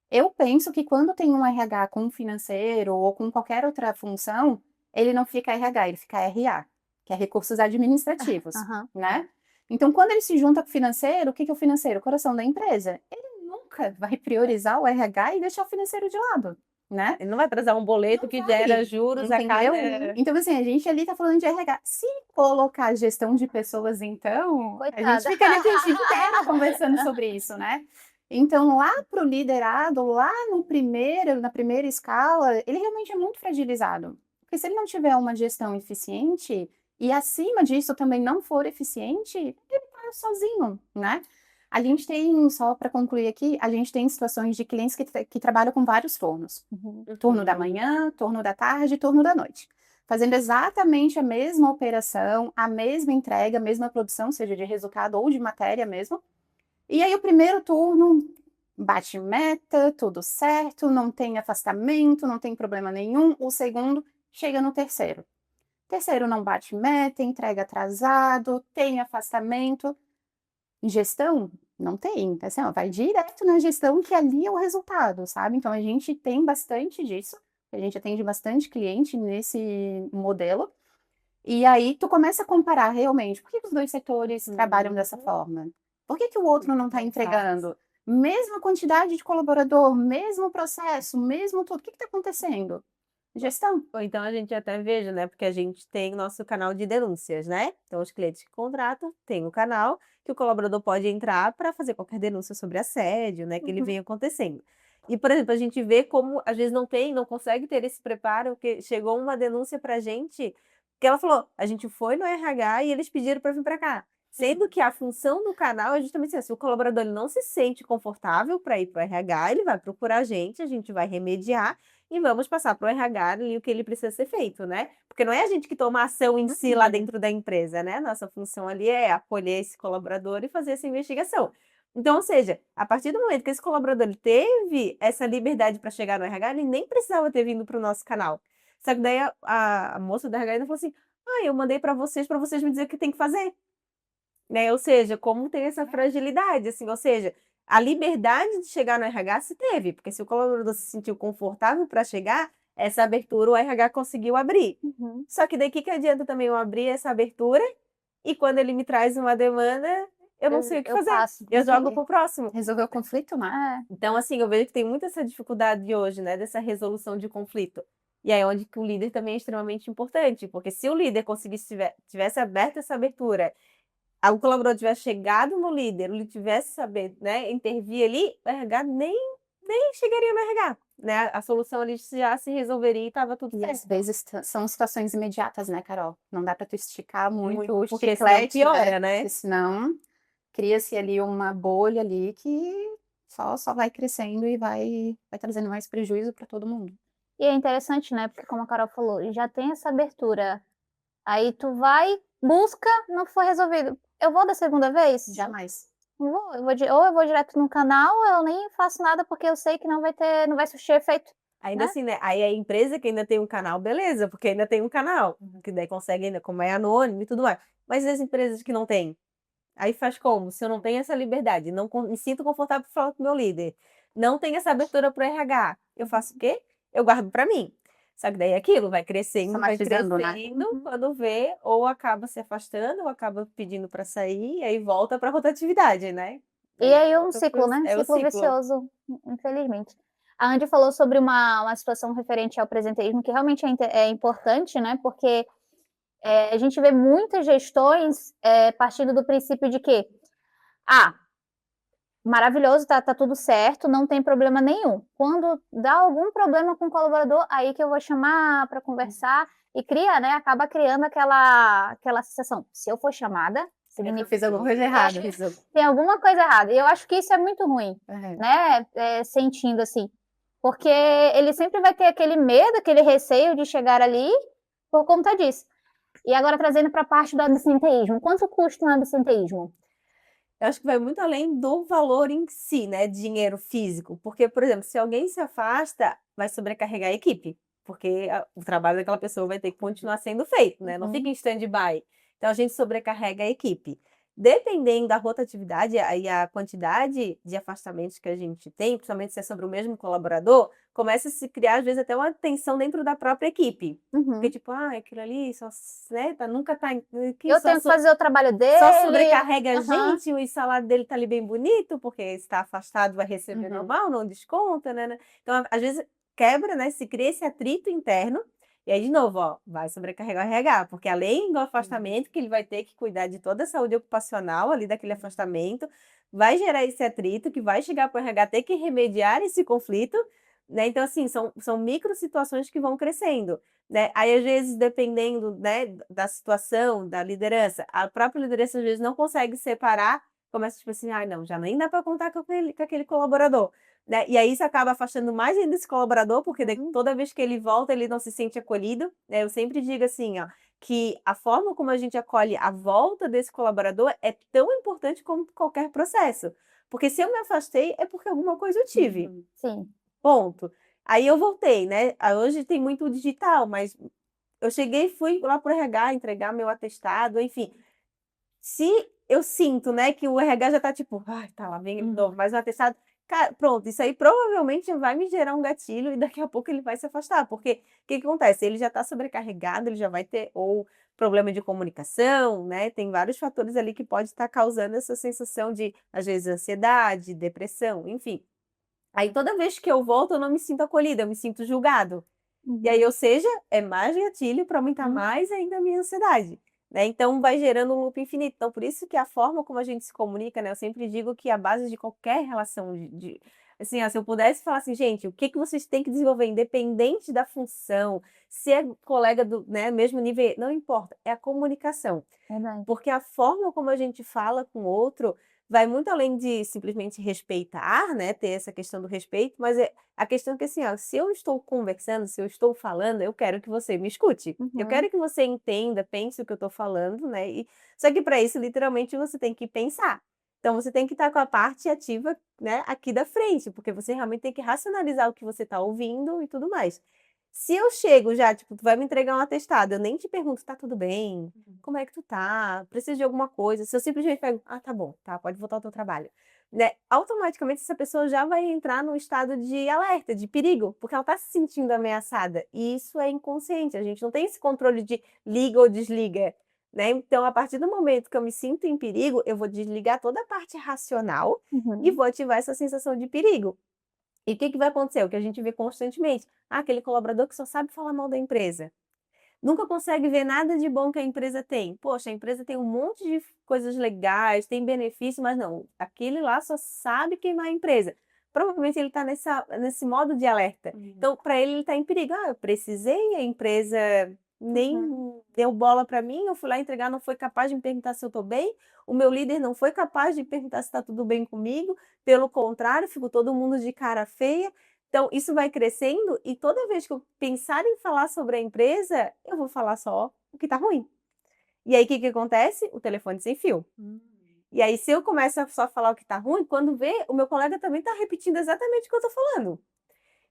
Eu penso que quando tem um RH com um financeiro ou com qualquer outra função, ele não fica RH, ele fica RA, que é recursos administrativos, né? Então, quando ele se junta com o financeiro, o que é o financeiro? O coração da empresa. Ele nunca vai priorizar o RH e deixar o financeiro de lado, né? Ele não vai trazer um boleto que gera juros a cada... Então, assim, a gente ali tá falando de RH. Se colocar gestão de pessoas, então, Coitada. a gente fica aqui o dia inteiro conversando sobre isso, né? Então, lá para o liderado, lá na primeira escala, ele realmente é muito fragilizado. Porque se ele não tiver uma gestão eficiente e acima disso também não for eficiente, ele está sozinho, né? A gente tem, só para concluir aqui, a gente tem situações de clientes que trabalham com vários turnos. Turno da manhã, turno da tarde, turno da noite. Fazendo exatamente a mesma operação, a mesma entrega, a mesma produção, seja de resultado ou de matéria mesmo. E aí o primeiro turno bate meta, tudo certo, não tem afastamento, não tem problema nenhum. O segundo chega no terceiro. Terceiro não bate meta, entrega atrasado, tem afastamento. Gestão? Não tem. Assim, vai direto na gestão, que ali é o resultado, sabe? Então a gente tem bastante disso. A gente atende bastante cliente nesse modelo. E aí tu começa a comparar realmente por que os dois setores trabalham dessa forma. Por que o outro não está entregando? Mesma quantidade de colaborador, mesmo processo, mesmo tudo. O que está acontecendo? Gestão. Ou então a gente até veja, né? Porque a gente tem o nosso canal de denúncias, né? Então, os clientes que contratam têm o canal que o colaborador pode entrar para fazer qualquer denúncia sobre assédio, né? Que ele vem acontecendo. E, por exemplo, a gente vê como às vezes não consegue ter esse preparo, porque chegou uma denúncia para a gente que ela falou, a gente foi no RH e eles pediram para vir para cá. Sendo que a função do canal é justamente assim, se o colaborador ele não se sente confortável para ir para o RH, ele vai procurar a gente vai remediar e vamos passar para o RH ali o que ele precisa ser feito, né? Porque não é a gente que toma ação em si lá dentro da empresa, né? Nossa função ali é acolher esse colaborador e fazer essa investigação. Então, ou seja, a partir do momento que esse colaborador ele teve essa liberdade para chegar no RH, ele nem precisava ter vindo para o nosso canal. Só que daí a moça do RH ainda falou assim: ah, eu mandei para vocês me dizer o que tem que fazer. Né? Ou seja, como tem essa fragilidade, assim, ou seja, a liberdade de chegar no RH se teve, porque se o colaborador se sentiu confortável para chegar, essa abertura o RH conseguiu abrir. Só que daí o que adianta também eu abrir essa abertura e quando ele me traz uma demanda, eu não sei o que fazer. Eu jogo pro próximo. Resolver o conflito, né? Então, assim, eu vejo que tem muita essa dificuldade hoje, né, dessa resolução de conflito. E aí, onde que o líder também é extremamente importante, porque se o líder conseguisse, tivesse aberto essa abertura, o colaborador tivesse chegado no líder, ele tivesse saber, né, intervir ali, o RH nem chegaria no RH, né? A solução ali já se resolveria e estava tudo E certo. às vezes são situações imediatas, né, Carol? Não dá para tu esticar muito o porque senão chiclete, piora, né? Porque senão cria-se ali uma bolha ali que só vai crescendo e vai trazendo mais prejuízo para todo mundo. E é interessante, né? Porque como a Carol falou, já tem essa abertura. Aí tu vai, busca, não foi resolvido. Eu vou da segunda vez? Jamais. Não vou. Ou eu vou direto no canal, ou eu nem faço nada porque eu sei que não vai surtir efeito. Ainda assim, né? Aí a empresa que ainda tem um canal, beleza, porque ainda tem um canal, que daí consegue ainda, como é anônimo e tudo mais. Mas as empresas que não têm? Aí faz como? Se eu não tenho essa liberdade, não me sinto confortável para falar com o meu líder, não tenho essa abertura para o RH, eu faço o quê? Eu guardo para mim. Só que daí aquilo vai crescendo, Somatizando, né? quando vê, ou acaba se afastando, ou acaba pedindo para sair, e aí volta para a rotatividade, né? E aí um ciclo, né? É o Ciclo ciclo. vicioso, infelizmente. A Andy falou sobre uma situação referente ao presenteísmo, que realmente é importante, né? Porque a gente vê muitas gestões partindo do princípio de que, maravilhoso, tá tudo certo, não tem problema nenhum. Quando dá algum problema com o colaborador, aí que eu vou chamar para conversar e cria, né? Acaba criando aquela sensação. Se eu for chamada, Eu fiz alguma coisa errada. tem alguma coisa errada. E eu acho que isso é muito ruim, né? Sentindo assim. Porque ele sempre vai ter aquele medo, aquele receio de chegar ali por conta disso. E agora trazendo para a parte do absenteísmo. Quanto custa um absenteísmo? Eu acho que vai muito além do valor em si, né? Dinheiro físico. Porque, por exemplo, se alguém se afasta, vai sobrecarregar a equipe. Porque o trabalho daquela pessoa vai ter que continuar sendo feito, né? Não fica em stand-by. Então, a gente sobrecarrega a equipe. Dependendo da rotatividade e a quantidade de afastamentos que a gente tem, principalmente se é sobre o mesmo colaborador, começa a se criar, às vezes, até uma tensão dentro da própria equipe. Porque, tipo, aquilo ali só, né, nunca tá... Eu tenho que fazer o trabalho dele. Só sobrecarrega a gente, o salário dele tá ali bem bonito, porque está afastado, vai receber normal, não desconta, né? Então, às vezes, quebra, né? Se cria esse atrito interno, e aí, de novo, ó, vai sobrecarregar o RH, porque além do afastamento, que ele vai ter que cuidar de toda a saúde ocupacional ali daquele afastamento, vai gerar esse atrito, que vai chegar para o RH ter que remediar esse conflito, né? Então, assim, são micro situações que vão crescendo, né? Aí, às vezes, dependendo, né, da situação, da liderança, a própria liderança, às vezes, não consegue separar, começa, tipo assim, não, já nem dá para contar com aquele colaborador. Né? E aí isso acaba afastando mais ainda esse colaborador, porque toda vez que ele volta, ele não se sente acolhido. Né? Eu sempre digo assim, ó, que a forma como a gente acolhe a volta desse colaborador é tão importante como qualquer processo. Porque se eu me afastei, é porque alguma coisa eu tive. Sim. Ponto. Aí eu voltei, né? Hoje tem muito digital, mas eu cheguei e fui lá pro RH entregar meu atestado, enfim. Se eu sinto, né, que o RH já tá tipo, tá lá, vem de novo, mais um atestado. Cara, pronto, isso aí provavelmente vai me gerar um gatilho e daqui a pouco ele vai se afastar, porque o que acontece? Ele já está sobrecarregado, ele já vai ter, ou problema de comunicação, né? Tem vários fatores ali que pode estar causando essa sensação de, às vezes, ansiedade, depressão, enfim. Aí toda vez que eu volto, eu não me sinto acolhida, eu me sinto julgado. E aí, ou seja, é mais gatilho para aumentar mais ainda a minha ansiedade, né? Então vai gerando um loop infinito. Então, por isso que a forma como a gente se comunica, né? Eu sempre digo que a base de qualquer relação assim, ó, se eu pudesse falar assim, gente, o que que vocês têm que desenvolver, independente da função, se é colega do, né, mesmo nível, não importa, é a comunicação. Verdade. Porque a forma como a gente fala com o outro vai muito além de simplesmente respeitar, né, ter essa questão do respeito, mas a questão é que assim, ó, se eu estou conversando, se eu estou falando, eu quero que você me escute. Eu quero que você entenda, pense o que eu estou falando, né? Só que para isso, literalmente, você tem que pensar. Então você tem que estar com a parte ativa, né, aqui da frente, porque você realmente tem que racionalizar o que você está ouvindo e tudo mais. Se eu chego já, tipo, tu vai me entregar um atestado, eu nem te pergunto, tá tudo bem? Como é que tu tá? Precisa de alguma coisa? Se eu simplesmente pego, ah, tá bom, tá, pode voltar ao teu trabalho. Né? Automaticamente essa pessoa já vai entrar num estado de alerta, de perigo, porque ela tá se sentindo ameaçada. E isso é inconsciente, a gente não tem esse controle de liga ou desliga. Né? Então, a partir do momento que eu me sinto em perigo, eu vou desligar toda a parte racional e vou ativar essa sensação de perigo. E o que que vai acontecer? O que a gente vê constantemente. Ah, aquele colaborador que só sabe falar mal da empresa. Nunca consegue ver nada de bom que a empresa tem. Poxa, a empresa tem um monte de coisas legais, tem benefício, mas não, aquele lá só sabe queimar a empresa. Provavelmente ele está nesse modo de alerta. Então, para ele está em perigo. Ah, eu precisei, a empresa nem deu bola para mim, eu fui lá entregar, não foi capaz de me perguntar se eu estou bem, o meu líder não foi capaz de perguntar se está tudo bem comigo, pelo contrário, ficou todo mundo de cara feia. Então, isso vai crescendo e toda vez que eu pensar em falar sobre a empresa, eu vou falar só o que está ruim. E aí, o que que acontece? O telefone sem fio. E aí, se eu começo a só falar o que está ruim, quando vê, o meu colega também está repetindo exatamente o que eu estou falando.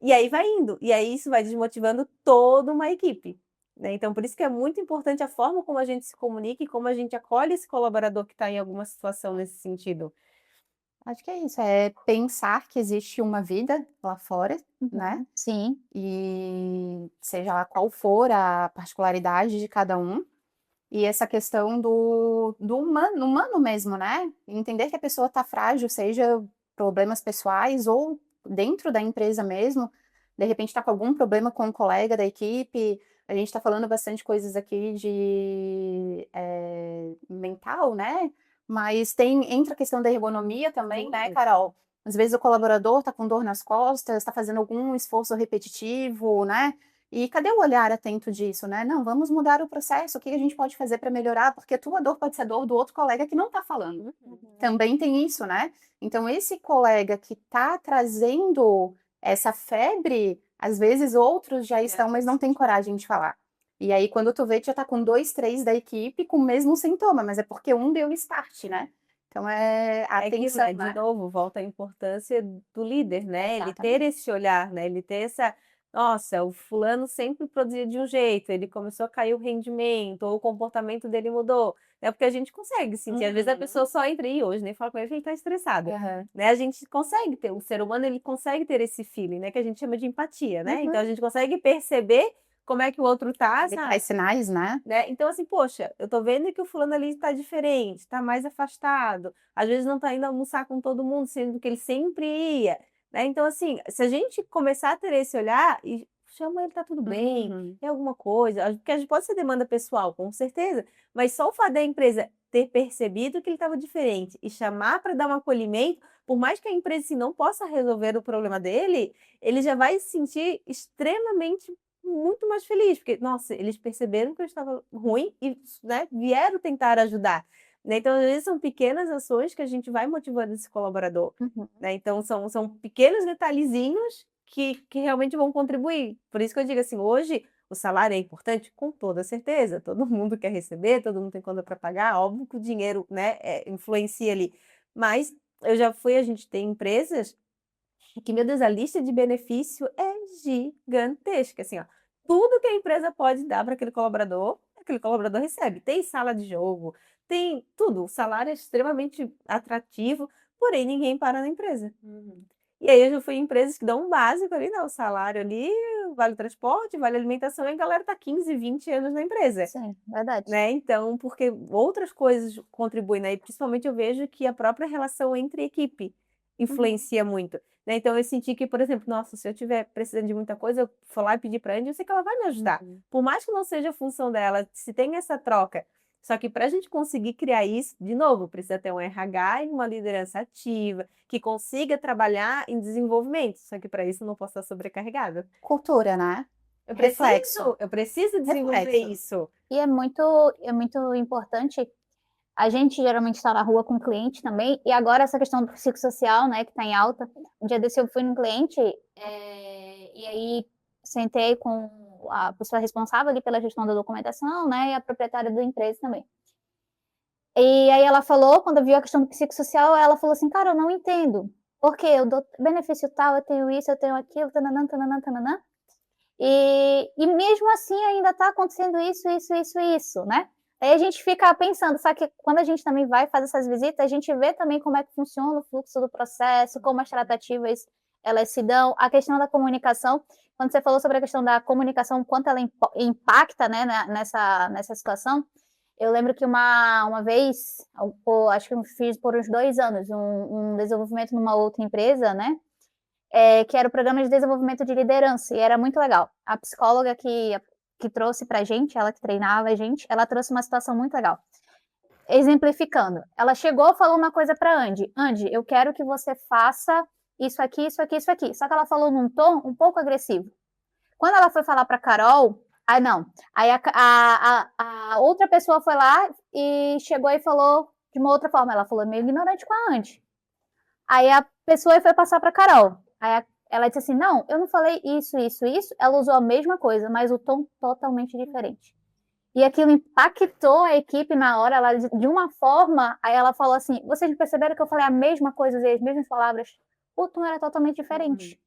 E aí vai indo. E aí isso vai desmotivando toda uma equipe. Né? Então, por isso que é muito importante a forma como a gente se comunica e como a gente acolhe esse colaborador que está em alguma situação nesse sentido. Acho que é isso, é pensar que existe uma vida lá fora, né? Sim. E seja lá qual for a particularidade de cada um, e essa questão do humano mesmo, né? Entender que a pessoa está frágil, seja problemas pessoais ou dentro da empresa mesmo, de repente está com algum problema com um colega da equipe. A gente está falando bastante coisas aqui de mental, né? Mas entra a questão da ergonomia também, né, Carol? Às vezes o colaborador está com dor nas costas, está fazendo algum esforço repetitivo, né? E cadê o olhar atento disso, né? Não, vamos mudar o processo, o que a gente pode fazer para melhorar, porque a tua dor pode ser a dor do outro colega que não está falando. Também tem isso, né? Então, esse colega que está trazendo essa febre, às vezes outros já estão, mas não têm coragem de falar. E aí, quando tu vê, tu já tá com 2, 3 da equipe com o mesmo sintoma, mas é porque um deu start, né? Então, a atenção, É que, né? de novo, volta a importância do líder, né? Ele ter Exatamente. esse olhar, né? Ele ter essa. Nossa, o fulano sempre produzia de um jeito, ele começou a cair o rendimento, ou o comportamento dele mudou, né? Porque a gente consegue sentir. Às vezes a pessoa só entra e hoje nem fala com ele, ele tá estressado, né? A gente consegue ter, o ser humano ele consegue ter esse feeling, né? Que a gente chama de empatia, né? Então a gente consegue perceber como é que o outro tá, Ele traz sinais, né? né? Então, assim, poxa, eu tô vendo que o fulano ali tá diferente, tá mais afastado, às vezes não tá indo almoçar com todo mundo, sendo que ele sempre ia, né? Então, assim, se a gente começar a ter esse olhar e chama ele, tá tudo bem, é alguma coisa, porque a gente pode ser demanda pessoal, com certeza, mas só o fato da empresa ter percebido que ele estava diferente e chamar para dar um acolhimento, por mais que a empresa assim, não possa resolver o problema dele, ele já vai se sentir extremamente muito mais feliz, porque, nossa, eles perceberam que eu estava ruim e, né, vieram tentar ajudar. Né? Então, às vezes, são pequenas ações que a gente vai motivando esse colaborador. Né? Então, são pequenos detalhezinhos que realmente vão contribuir. Por isso que eu digo assim, hoje o salário é importante, com toda certeza. Todo mundo quer receber, todo mundo tem conta para pagar. Óbvio que o dinheiro, né, influencia ali. Mas a gente tem empresas que, meu Deus, a lista de benefício é gigantesca. Assim, ó, tudo que a empresa pode dar para aquele colaborador recebe. Tem sala de jogo, tem tudo. O salário é extremamente atrativo, porém ninguém para na empresa. E aí eu já fui em empresas que dão um básico ali, né? O salário ali, vale transporte, vale alimentação, e a galera tá 15, 20 anos na empresa. Sim, verdade. Né? Então, porque outras coisas contribuem, né? E principalmente eu vejo que a própria relação entre equipe influencia muito. Né? Então, eu senti que, por exemplo, nossa, se eu tiver precisando de muita coisa, eu for lá e pedir para a Andy, eu sei que ela vai me ajudar. Por mais que não seja a função dela, se tem essa troca. Só que para a gente conseguir criar isso, de novo, precisa ter um RH e uma liderança ativa, que consiga trabalhar em desenvolvimento. Só que para isso eu não posso estar sobrecarregada. Cultura, né? Eu Reflexo. preciso desenvolver Reflexo. isso. E é muito importante. A gente geralmente está na rua com o cliente também, e agora essa questão do psicossocial, né, que está em alta. Um dia desse eu fui no cliente, e aí sentei com a pessoa responsável ali pela gestão da documentação, né, e a proprietária da empresa também. E aí ela falou, quando viu a questão do psicossocial, ela falou assim, cara, eu não entendo, porque eu dou benefício tal, eu tenho isso, eu tenho aquilo, tananã, tananã, tananã, e mesmo assim ainda está acontecendo isso, né? Aí a gente fica pensando, só que quando a gente também vai fazer essas visitas, a gente vê também como é que funciona o fluxo do processo, como as tratativas elas se dão, a questão da comunicação, quando você falou sobre a questão da comunicação, quanto ela impacta, né, nessa situação, eu lembro que uma vez, acho que eu fiz por uns 2 anos, um desenvolvimento numa outra empresa, né, que era o programa de desenvolvimento de liderança, e era muito legal. A psicóloga que trouxe pra gente, ela que treinava a gente, ela trouxe uma situação muito legal. Exemplificando, ela chegou e falou uma coisa pra Andy, Andy, eu quero que você faça isso aqui, isso aqui, isso aqui. Só que ela falou num tom um pouco agressivo. Quando ela foi falar pra Carol, aí não. Aí a outra pessoa foi lá e chegou e falou de uma outra forma. Ela falou meio ignorante com a Andy. Aí a pessoa foi passar pra Carol. Aí ela disse assim, não, eu não falei isso. Ela usou a mesma coisa, mas o tom totalmente diferente. E aquilo impactou a equipe na hora, ela, de uma forma, aí ela falou assim, vocês perceberam que eu falei a mesma coisa, as mesmas palavras? O tom era totalmente diferente.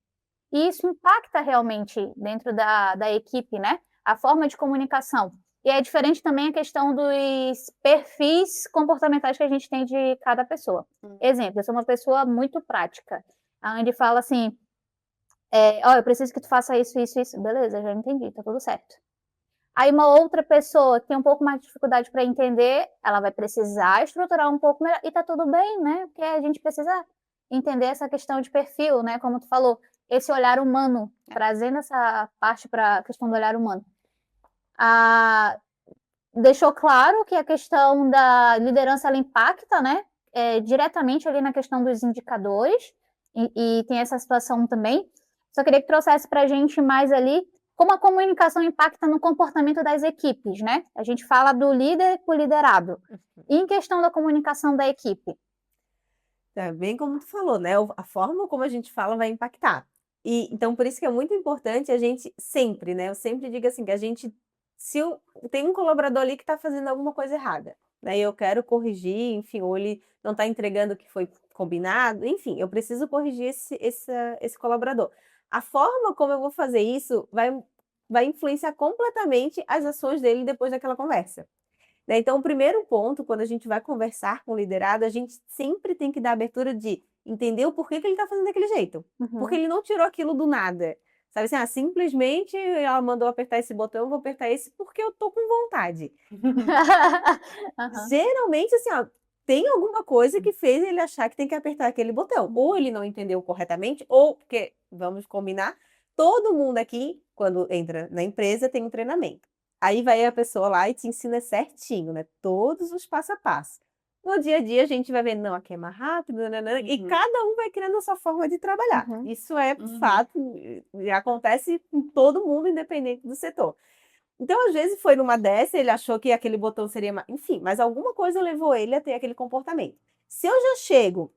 E isso impacta realmente dentro da equipe, né? A forma de comunicação. E é diferente também a questão dos perfis comportamentais que a gente tem de cada pessoa. Exemplo, eu sou uma pessoa muito prática. A Andy fala assim, eu preciso que tu faça isso. Beleza, já entendi, tá tudo certo. Aí uma outra pessoa que tem um pouco mais de dificuldade para entender, ela vai precisar estruturar um pouco melhor, e tá tudo bem, né? Porque a gente precisa entender essa questão de perfil, né? Como tu falou, esse olhar humano, trazendo essa parte para a questão do olhar humano. Deixou claro que a questão da liderança, ela impacta, né? Diretamente ali na questão dos indicadores, e tem essa situação também. Só queria que trouxesse para a gente mais ali como a comunicação impacta no comportamento das equipes, né? A gente fala do líder com o liderado. E em questão da comunicação da equipe? É bem como tu falou, né? A forma como a gente fala vai impactar. E então, por isso que é muito importante a gente sempre, né? Eu sempre digo assim, que a gente, tem um colaborador ali que está fazendo alguma coisa errada, né? E eu quero corrigir, enfim, ou ele não está entregando o que foi combinado, enfim, eu preciso corrigir esse colaborador. A forma como eu vou fazer isso vai influenciar completamente as ações dele depois daquela conversa. Né? Então, o primeiro ponto, quando a gente vai conversar com o liderado, a gente sempre tem que dar abertura de entender o porquê que ele está fazendo daquele jeito. Porque ele não tirou aquilo do nada. Sabe assim, simplesmente ela mandou apertar esse botão, eu vou apertar esse porque eu tô com vontade. Geralmente, assim, tem alguma coisa que fez ele achar que tem que apertar aquele botão. Ou ele não entendeu corretamente, ou porque, vamos combinar, todo mundo aqui, quando entra na empresa, tem um treinamento. Aí vai a pessoa lá e te ensina certinho, né? Todos os passo a passo. No dia a dia a gente vai vendo, não, aqui é mais rápido, e cada um vai criando a sua forma de trabalhar. Isso é fato, acontece com todo mundo, independente do setor. Então, às vezes, foi numa dessa, ele achou que aquele botão seria mais... Enfim, mas alguma coisa levou ele a ter aquele comportamento. Se eu já chego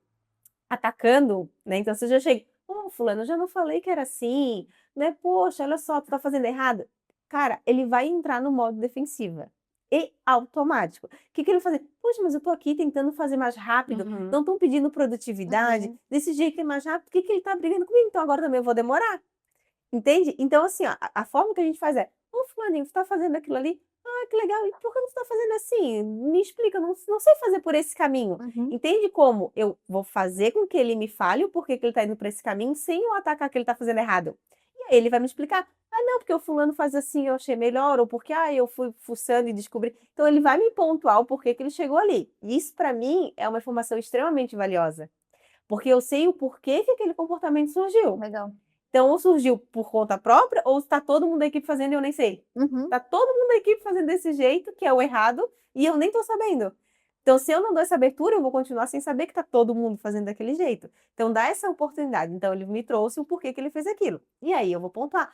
atacando, né? Então, se eu já chego, fulano, eu já não falei que era assim, né? Poxa, olha só, tu tá fazendo errado. Cara, ele vai entrar no modo defensiva. E automático. O que ele vai fazer? Poxa, mas eu tô aqui tentando fazer mais rápido, não estão pedindo produtividade, desse jeito é mais rápido, por que ele tá brigando comigo? Então agora também eu vou demorar. Entende? Então, assim, a forma que a gente faz é, fulaninho, você tá fazendo aquilo ali? Ah, que legal, e por que você tá fazendo assim? Me explica, eu não sei fazer por esse caminho. Entende como eu vou fazer com que ele me fale o porquê que ele tá indo por esse caminho sem eu atacar que ele tá fazendo errado? E E aí ele vai me explicar, não, porque o fulano faz assim, eu achei melhor, ou porque, eu fui fuçando e descobri. Então ele vai me pontuar o porquê que ele chegou ali. E isso, para mim, é uma informação extremamente valiosa. Porque eu sei o porquê que aquele comportamento surgiu. Legal. Então, ou surgiu por conta própria, ou está todo mundo da equipe fazendo e eu nem sei. Uhum. Tá todo mundo da equipe fazendo desse jeito, que é o errado, e eu nem tô sabendo. Então, se eu não dou essa abertura, eu vou continuar sem saber que tá todo mundo fazendo daquele jeito. Então, dá essa oportunidade. Então, ele me trouxe o porquê que ele fez aquilo. E aí, eu vou pontuar.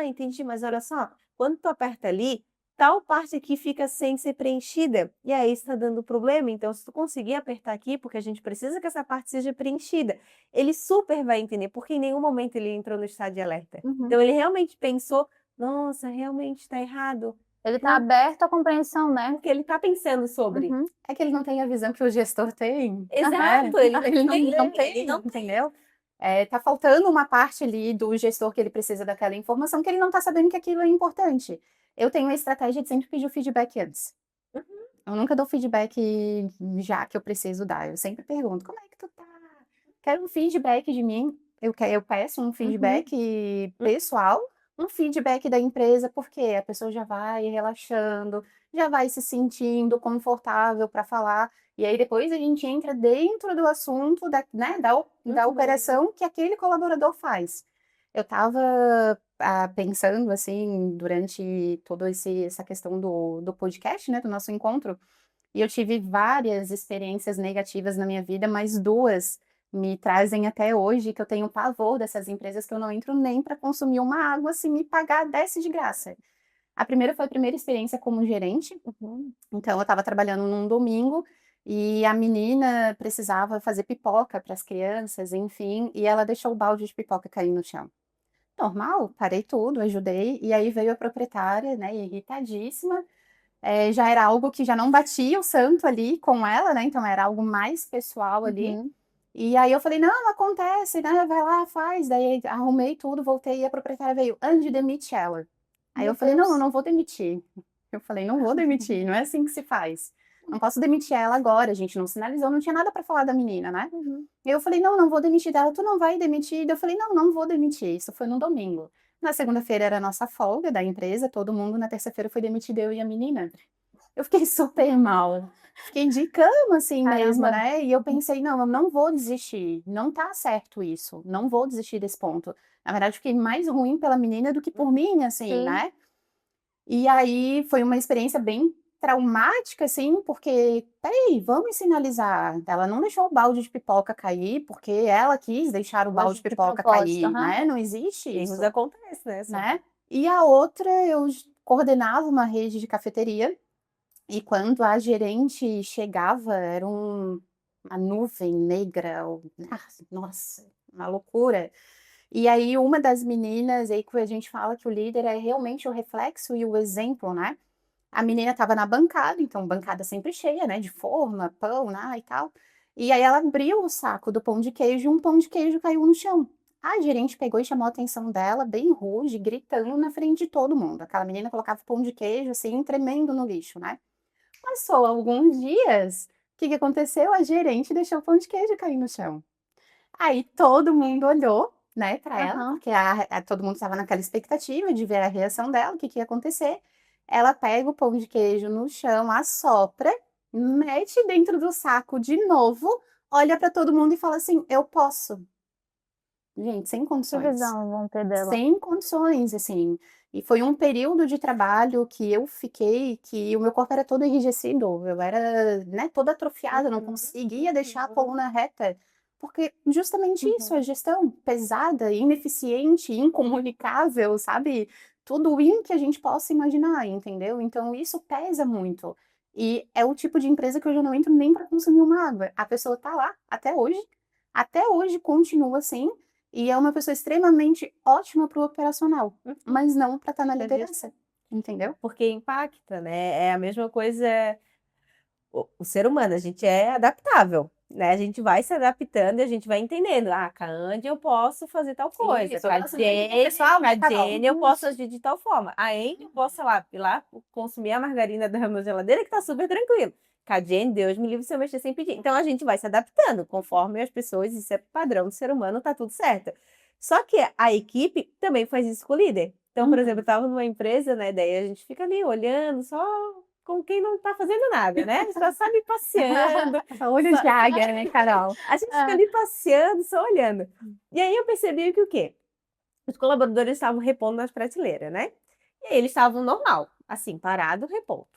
Entendi, mas olha só, quando tu aperta ali, tal parte aqui fica sem ser preenchida. E aí, está dando problema. Então, se tu conseguir apertar aqui, porque a gente precisa que essa parte seja preenchida, ele super vai entender, porque em nenhum momento ele entrou no estado de alerta. Uhum. Então, ele realmente pensou, nossa, realmente está errado. Ele tá aberto à compreensão, né? Porque ele está pensando sobre. Uhum. É que ele não tem a visão que o gestor tem. Exato, Ele não tem, tem, entendeu? Tá faltando uma parte ali do gestor que ele precisa daquela informação que ele não tá sabendo que aquilo é importante. Eu tenho a estratégia de sempre pedir o feedback antes. Eu nunca dou feedback já que eu preciso dar. Eu sempre pergunto, como é que tu tá? Quero um feedback de mim. Eu peço um feedback pessoal, um feedback da empresa, porque a pessoa já vai relaxando, já vai se sentindo confortável para falar. E aí depois a gente entra dentro do assunto da operação que aquele colaborador faz. Eu estava pensando assim durante toda essa questão do podcast, né, do nosso encontro, e eu tive várias experiências negativas na minha vida, mas duas me trazem até hoje que eu tenho pavor dessas empresas que eu não entro nem para consumir uma água se me pagar desce de graça. A primeira foi a primeira experiência como gerente. Então eu estava trabalhando num domingo e a menina precisava fazer pipoca para as crianças, enfim, e ela deixou o balde de pipoca cair no chão. Normal, parei tudo, ajudei, e aí veio a proprietária, né, irritadíssima. Já era algo que já não batia o santo ali com ela, né? Então era algo mais pessoal ali. E aí eu falei, não, acontece, né? Vai lá, faz. Daí arrumei tudo, voltei e a proprietária veio, Andy, demite ela. Aí Meu eu falei, não, Deus. eu não vou demitir. Eu falei, não vou demitir, não é assim que se faz. Não posso demitir ela agora, a gente não sinalizou, não tinha nada para falar da menina, né? E eu falei, não, não vou demitir dela, tu não vai demitir? E eu falei, não, não vou demitir. Isso foi no domingo. Na segunda-feira era a nossa folga da empresa, todo mundo na terça-feira foi demitido, eu e a menina. Eu fiquei super mal. Fiquei de cama assim mesmo, Caramba. né? E eu pensei, não, eu não vou desistir. Não tá certo isso. Não vou desistir desse ponto. Na verdade, eu fiquei mais ruim pela menina do que por mim, assim, Sim. né? E aí foi uma experiência bem traumática, assim, porque, peraí, vamos sinalizar. Ela não deixou o balde de pipoca cair porque ela quis deixar o balde de pipoca propósito, cair, né? Não existe Erros isso, acontecem, né? E a outra, eu coordenava uma rede de cafeteria e quando a gerente chegava, era uma nuvem negra, nossa, uma loucura. E aí uma das meninas, aí que a gente fala que o líder é realmente o reflexo e o exemplo, né? A menina estava na bancada, então bancada sempre cheia, né? De forma, pão, né? E tal. E aí ela abriu o saco do pão de queijo e um pão de queijo caiu no chão. A gerente pegou e chamou a atenção dela, bem rude, gritando na frente de todo mundo. Aquela menina colocava o pão de queijo, assim, tremendo no lixo, né? Passou alguns dias, o que que aconteceu? A gerente deixou o pão de queijo cair no chão. Aí todo mundo olhou, né, para ela, porque todo mundo estava naquela expectativa de ver a reação dela, o que que ia acontecer. Ela pega o pão de queijo no chão, assopra, mete dentro do saco de novo, olha para todo mundo e fala assim: Eu posso. Gente, sem Que condições. visão vão ter dela? Sem condições, assim. E foi um período de trabalho que eu fiquei, que o meu corpo era todo enrijecido, eu era, né, toda atrofiada, não conseguia deixar a coluna reta, porque justamente isso, a gestão pesada, ineficiente, incomunicável, sabe? Tudo o que a gente possa imaginar, entendeu? Então isso pesa muito. E é o tipo de empresa que eu já não entro nem para consumir uma água. A pessoa tá lá até hoje continua assim. E é uma pessoa extremamente ótima para o operacional, mas não para estar na liderança, entendeu? Porque impacta, né? É a mesma coisa, o ser humano, a gente é adaptável, né? A gente vai se adaptando e a gente vai entendendo. Com a Andy eu posso fazer tal coisa. Isso, Com a nossa, Jenny, pessoal, com a Carol. Jenny eu posso agir de tal forma. A Andy eu posso, sei lá, ir lá consumir a margarina da minha geladeira que tá super tranquilo. Com a Jenny, Deus me livre se eu mexer sem pedir. Então a gente vai se adaptando conforme as pessoas, isso é padrão do ser humano, tá tudo certo. Só que a equipe também faz isso com o líder. Então, por Uhum. exemplo, eu estava numa empresa, né? Daí a gente fica ali olhando só com quem não está fazendo nada, né? Só sabe passeando. Olho Só- de águia, né, Carol? A gente fica ali passeando, só olhando. E aí eu percebi que o quê? Os colaboradores estavam repondo nas prateleiras, né? E aí eles estavam normal, assim, parado, repondo.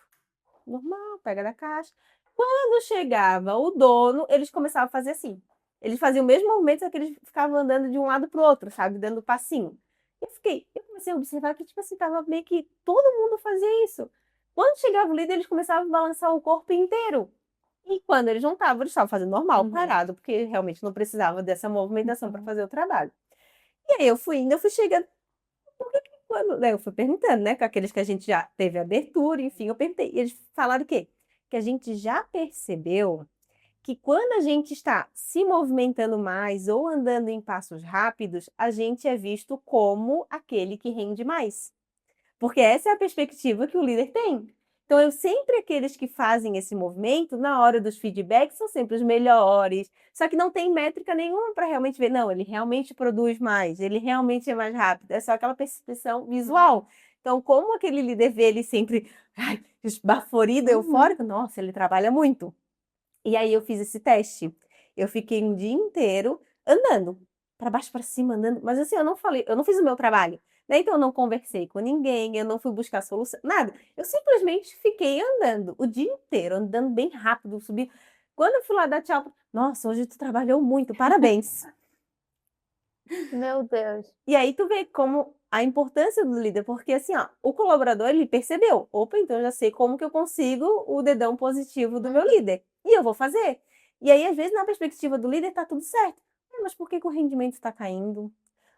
Normal, pega da caixa. Quando chegava o dono, eles começavam a fazer assim. Eles faziam o mesmo movimento, só que eles ficavam andando de um lado para o outro, sabe? Dando passinho. Eu comecei a observar que, tipo assim, tava meio que todo mundo fazia isso. Quando chegava o líder, eles começavam a balançar o corpo inteiro. E quando eles não estavam, eles estavam fazendo normal, Uhum. parado, porque realmente não precisava dessa movimentação para Uhum. fazer o trabalho. E aí eu fui indo, eu fui chegando. Né, eu fui perguntando, né? Com aqueles que a gente já teve abertura, enfim, eu perguntei. E eles falaram o quê? Que a gente já percebeu que quando a gente está se movimentando mais ou andando em passos rápidos, a gente é visto como aquele que rende mais. Porque essa é a perspectiva que o líder tem. Então, eu sempre aqueles que fazem esse movimento, na hora dos feedbacks, são sempre os melhores. Só que não tem métrica nenhuma para realmente ver, não, ele realmente produz mais, ele realmente é mais rápido. É só aquela percepção visual. Então, como aquele líder vê ele sempre ai, esbaforido, eufórico, nossa, ele trabalha muito. E aí eu fiz esse teste. Eu fiquei um dia inteiro andando, para baixo, para cima, andando. Mas assim, eu não falei, eu não fiz o meu trabalho. Né? Então eu não conversei com ninguém, eu não fui buscar solução, nada. Eu simplesmente fiquei andando o dia inteiro, andando bem rápido, subi. Quando eu fui lá dar tchau, nossa, hoje tu trabalhou muito, parabéns. Meu Deus. E aí tu vê como a importância do líder, porque assim, ó, o colaborador ele percebeu, opa, então eu já sei como que eu consigo o dedão positivo do meu líder. E eu vou fazer. E aí, às vezes, na perspectiva do líder, tá tudo certo. Mas por que que o rendimento está caindo?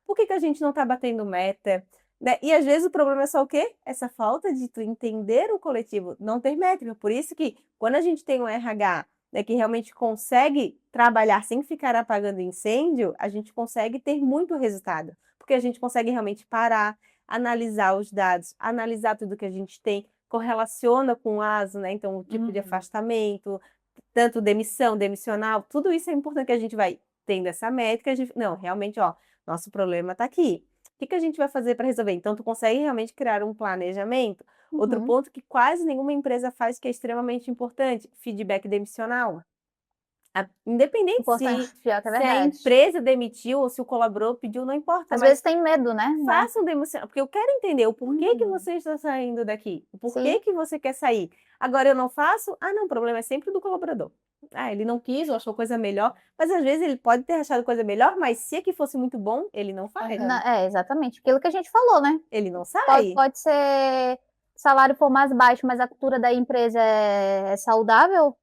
Por que que a gente não está batendo meta? Né? E às vezes o problema é só o quê? Essa falta de tu entender o coletivo, não ter métrica. Por isso que quando a gente tem um RH, né, que realmente consegue trabalhar sem ficar apagando incêndio, a gente consegue ter muito resultado. Porque a gente consegue realmente parar, analisar os dados, analisar tudo que a gente tem, correlaciona com o ASO, né? Então, o tipo de afastamento, tanto demissão, demissional, tudo isso é importante que a gente vai tendo essa métrica. Não, realmente, ó, nosso problema está aqui. O que que a gente vai fazer para resolver? Então, tu consegue realmente criar um planejamento. Outro Uhum. ponto que quase nenhuma empresa faz, que é extremamente importante, feedback demissional. Independente Importante, pior que é se a verdade. empresa demitiu ou se o colaborador pediu, não importa, Às mas vezes tem medo, né? faça um demissional, porque eu quero entender o porquê que Uhum. você está saindo daqui, o porquê Sim. que você quer sair. Agora eu não faço, ah, não, o problema é sempre do colaborador. Ah, ele não quis ou achou coisa melhor, mas às vezes ele pode ter achado coisa melhor, mas se aqui fosse muito bom, ele não faz. Aham. É, exatamente. Aquilo que a gente falou, né? Ele não Pode, sai. pode ser salário for mais baixo, mas a cultura da empresa é saudável,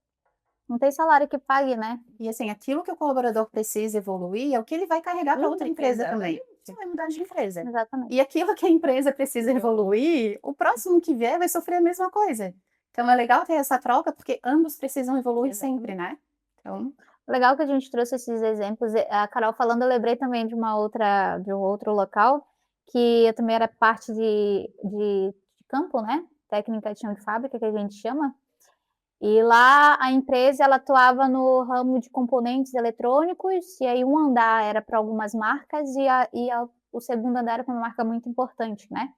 não tem salário que pague, né? E assim, aquilo que o colaborador precisa evoluir é o que ele vai carregar para outra empresa também. Exatamente. Você vai mudar de empresa. Exatamente. E aquilo que a empresa precisa evoluir, o próximo que vier vai sofrer a mesma coisa. Então é legal ter essa troca, porque ambos precisam evoluir sempre, né? Então, Legal que a gente trouxe esses exemplos. A Carol falando, eu lembrei também de um outro local, que eu também era parte de campo, né? Técnica de chão de fábrica, que a gente chama. E lá a empresa ela atuava no ramo de componentes eletrônicos, e aí um andar era para algumas marcas o segundo andar era para uma marca muito importante, né?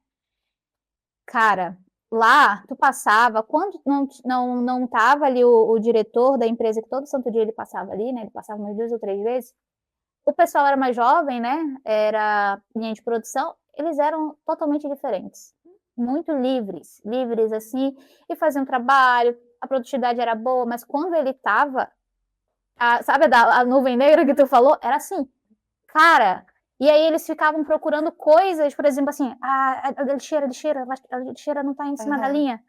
Cara, lá tu passava, quando não tava ali o diretor da empresa, que todo santo dia ele passava ali, né? Ele passava umas 2 ou 3 vezes. O pessoal era mais jovem, né? Era linha de produção, eles eram totalmente diferentes. Muito livres assim, e faziam trabalho, a produtividade era boa, mas quando ele tava, sabe a nuvem negra que tu falou? Era assim, cara. E aí eles ficavam procurando coisas, por exemplo, assim, a lixeira não tá em cima da linha.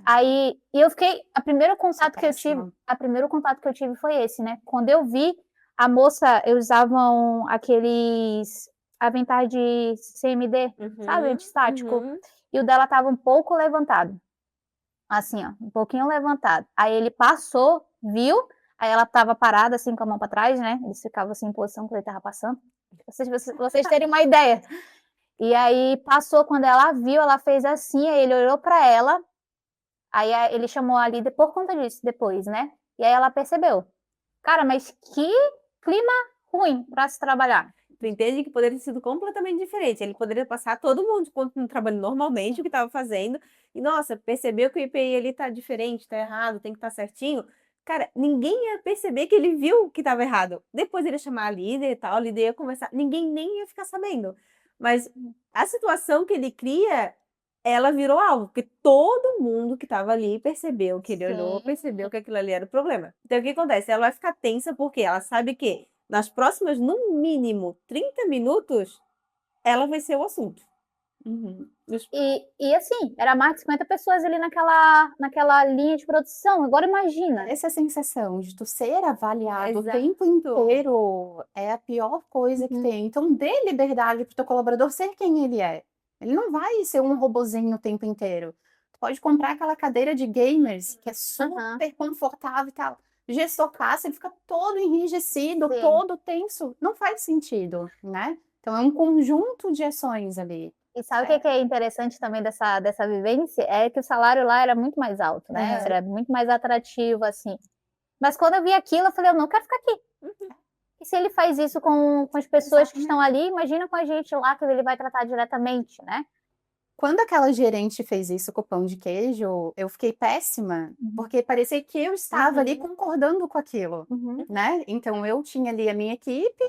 Aí, e eu fiquei, a primeiro contato que eu tive foi esse, né? Quando eu vi a moça, eles usavam aqueles aventais de CMD, sabe, de estático, e o dela tava um pouco levantado. Assim, ó, um pouquinho levantado. Aí ele passou, viu, aí ela tava parada assim com a mão para trás, né? Eles ficavam assim em posição quando ele tava passando. Vocês terem uma ideia. E aí passou, quando ela viu, ela fez assim, aí ele olhou para ela. Aí ele chamou a líder por conta disso depois, né? E aí ela percebeu. Cara, mas que clima ruim para se trabalhar. Tu entende que poderia ter sido completamente diferente. Ele poderia passar todo mundo continuando trabalhando normalmente o que estava fazendo. E, nossa, percebeu que o IPI ali tá diferente, tá errado, tem que estar certinho. Cara, ninguém ia perceber que ele viu que estava errado. Depois ele ia chamar a líder e tal, a líder ia conversar. Ninguém nem ia ficar sabendo. Mas a situação que ele cria, ela virou alvo, porque todo mundo que estava ali percebeu que ele olhou, Sim. percebeu que aquilo ali era o problema. Então, o que acontece? Ela vai ficar tensa porque ela sabe que nas próximas, no mínimo, 30 minutos, ela vai ser o assunto. Uhum. E assim, era mais de 50 pessoas ali naquela linha de produção. Agora imagina. Essa sensação de tu ser avaliado o Exato. tempo inteiro é a pior coisa que Uhum. tem. Então, dê liberdade pro teu colaborador ser quem ele é. Ele não vai ser um robozinho o tempo inteiro. Tu pode comprar aquela cadeira de gamers que é Aham. super confortável e tal. Gestocar, ele fica todo enrijecido, Sim. todo tenso. Não faz sentido, né? Então, é um conjunto de ações ali. E sabe o que é interessante também dessa vivência? É que o salário lá era muito mais alto, né? Uhum. Era muito mais atrativo, assim. Mas quando eu vi aquilo, eu falei, eu não quero ficar aqui. E se ele faz isso com as pessoas que estão ali, imagina com a gente lá, que ele vai tratar diretamente, né? Quando aquela gerente fez isso com o pão de queijo, eu fiquei péssima, porque parecia que eu estava ali concordando com aquilo, Uhum. né? Então eu tinha ali a minha equipe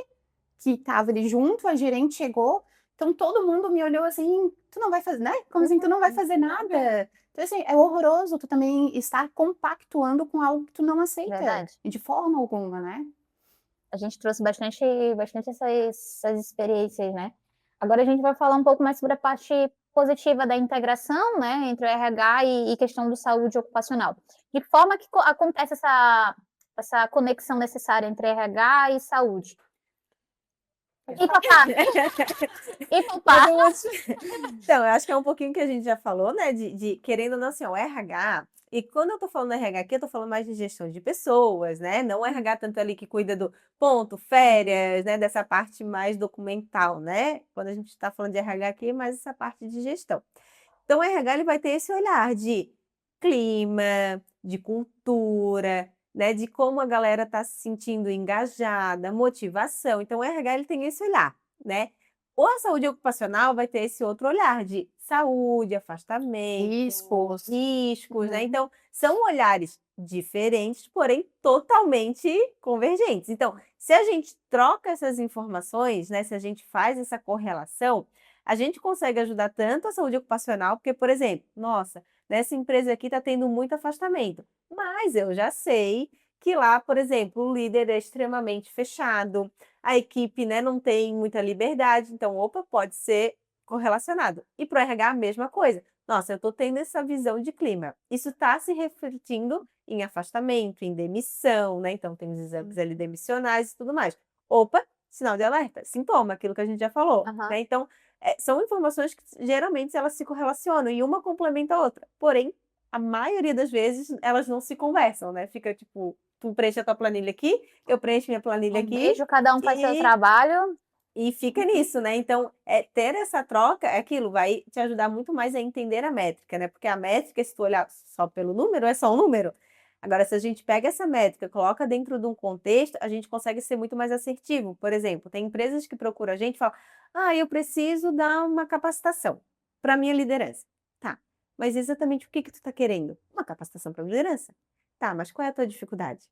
que estava ali junto, a gerente chegou, então todo mundo me olhou assim, tu não vai fazer, né? Como assim, tu não vai fazer nada? Então assim, é horroroso tu também estar compactuando com algo que tu não aceita, Verdade. de forma alguma, né? A gente trouxe bastante essas experiências, né? Agora a gente vai falar um pouco mais sobre a parte positiva da integração, né, entre o RH e questão do saúde ocupacional. De que forma que acontece essa conexão necessária entre RH e saúde? E papá? E papá? Então, eu acho que é um pouquinho que a gente já falou, né? Querendo ou não, assim, ó, o RH. E quando eu tô falando RH aqui, eu tô falando mais de gestão de pessoas, né? Não o RH tanto ali que cuida do ponto, férias, né? Dessa parte mais documental, né? Quando a gente tá falando de RH aqui, é mais essa parte de gestão. Então, o RH ele vai ter esse olhar de clima, de cultura, né? De como a galera tá se sentindo engajada, motivação. Então, o RH ele tem esse olhar, né? Ou a saúde ocupacional vai ter esse outro olhar de saúde, afastamento, Riscos. riscos, né? Uhum. Então, são olhares diferentes, porém totalmente convergentes. Então, se a gente troca essas informações, né? Se a gente faz essa correlação, a gente consegue ajudar tanto a saúde ocupacional, porque, por exemplo, nossa, nessa empresa aqui está tendo muito afastamento, mas eu já sei que lá, por exemplo, o líder é extremamente fechado, a equipe, né, não tem muita liberdade, então, opa, pode ser correlacionado. E para o RH, a mesma coisa. Nossa, eu estou tendo essa visão de clima. Isso está se refletindo em afastamento, em demissão, né? Então, tem os exames ali demissionais e tudo mais. Opa, sinal de alerta, sintoma, aquilo que a gente já falou, Aham. né? Então, são informações que geralmente elas se correlacionam e uma complementa a outra. Porém, a maioria das vezes elas não se conversam, né? Fica tipo, tu preenche a tua planilha aqui, eu preencho minha planilha Um aqui beijo, cada um faz seu e, trabalho. e fica nisso, né? Então, ter essa troca, é aquilo, vai te ajudar muito mais a entender a métrica, né? Porque a métrica, se tu olhar só pelo número, é só um número. Agora, se a gente pega essa métrica, coloca dentro de um contexto, a gente consegue ser muito mais assertivo. Por exemplo, tem empresas que procuram a gente e falam: ah, eu preciso dar uma capacitação para minha liderança. Tá, mas exatamente o que tu está querendo? Uma capacitação para liderança. Tá, mas qual é a tua dificuldade?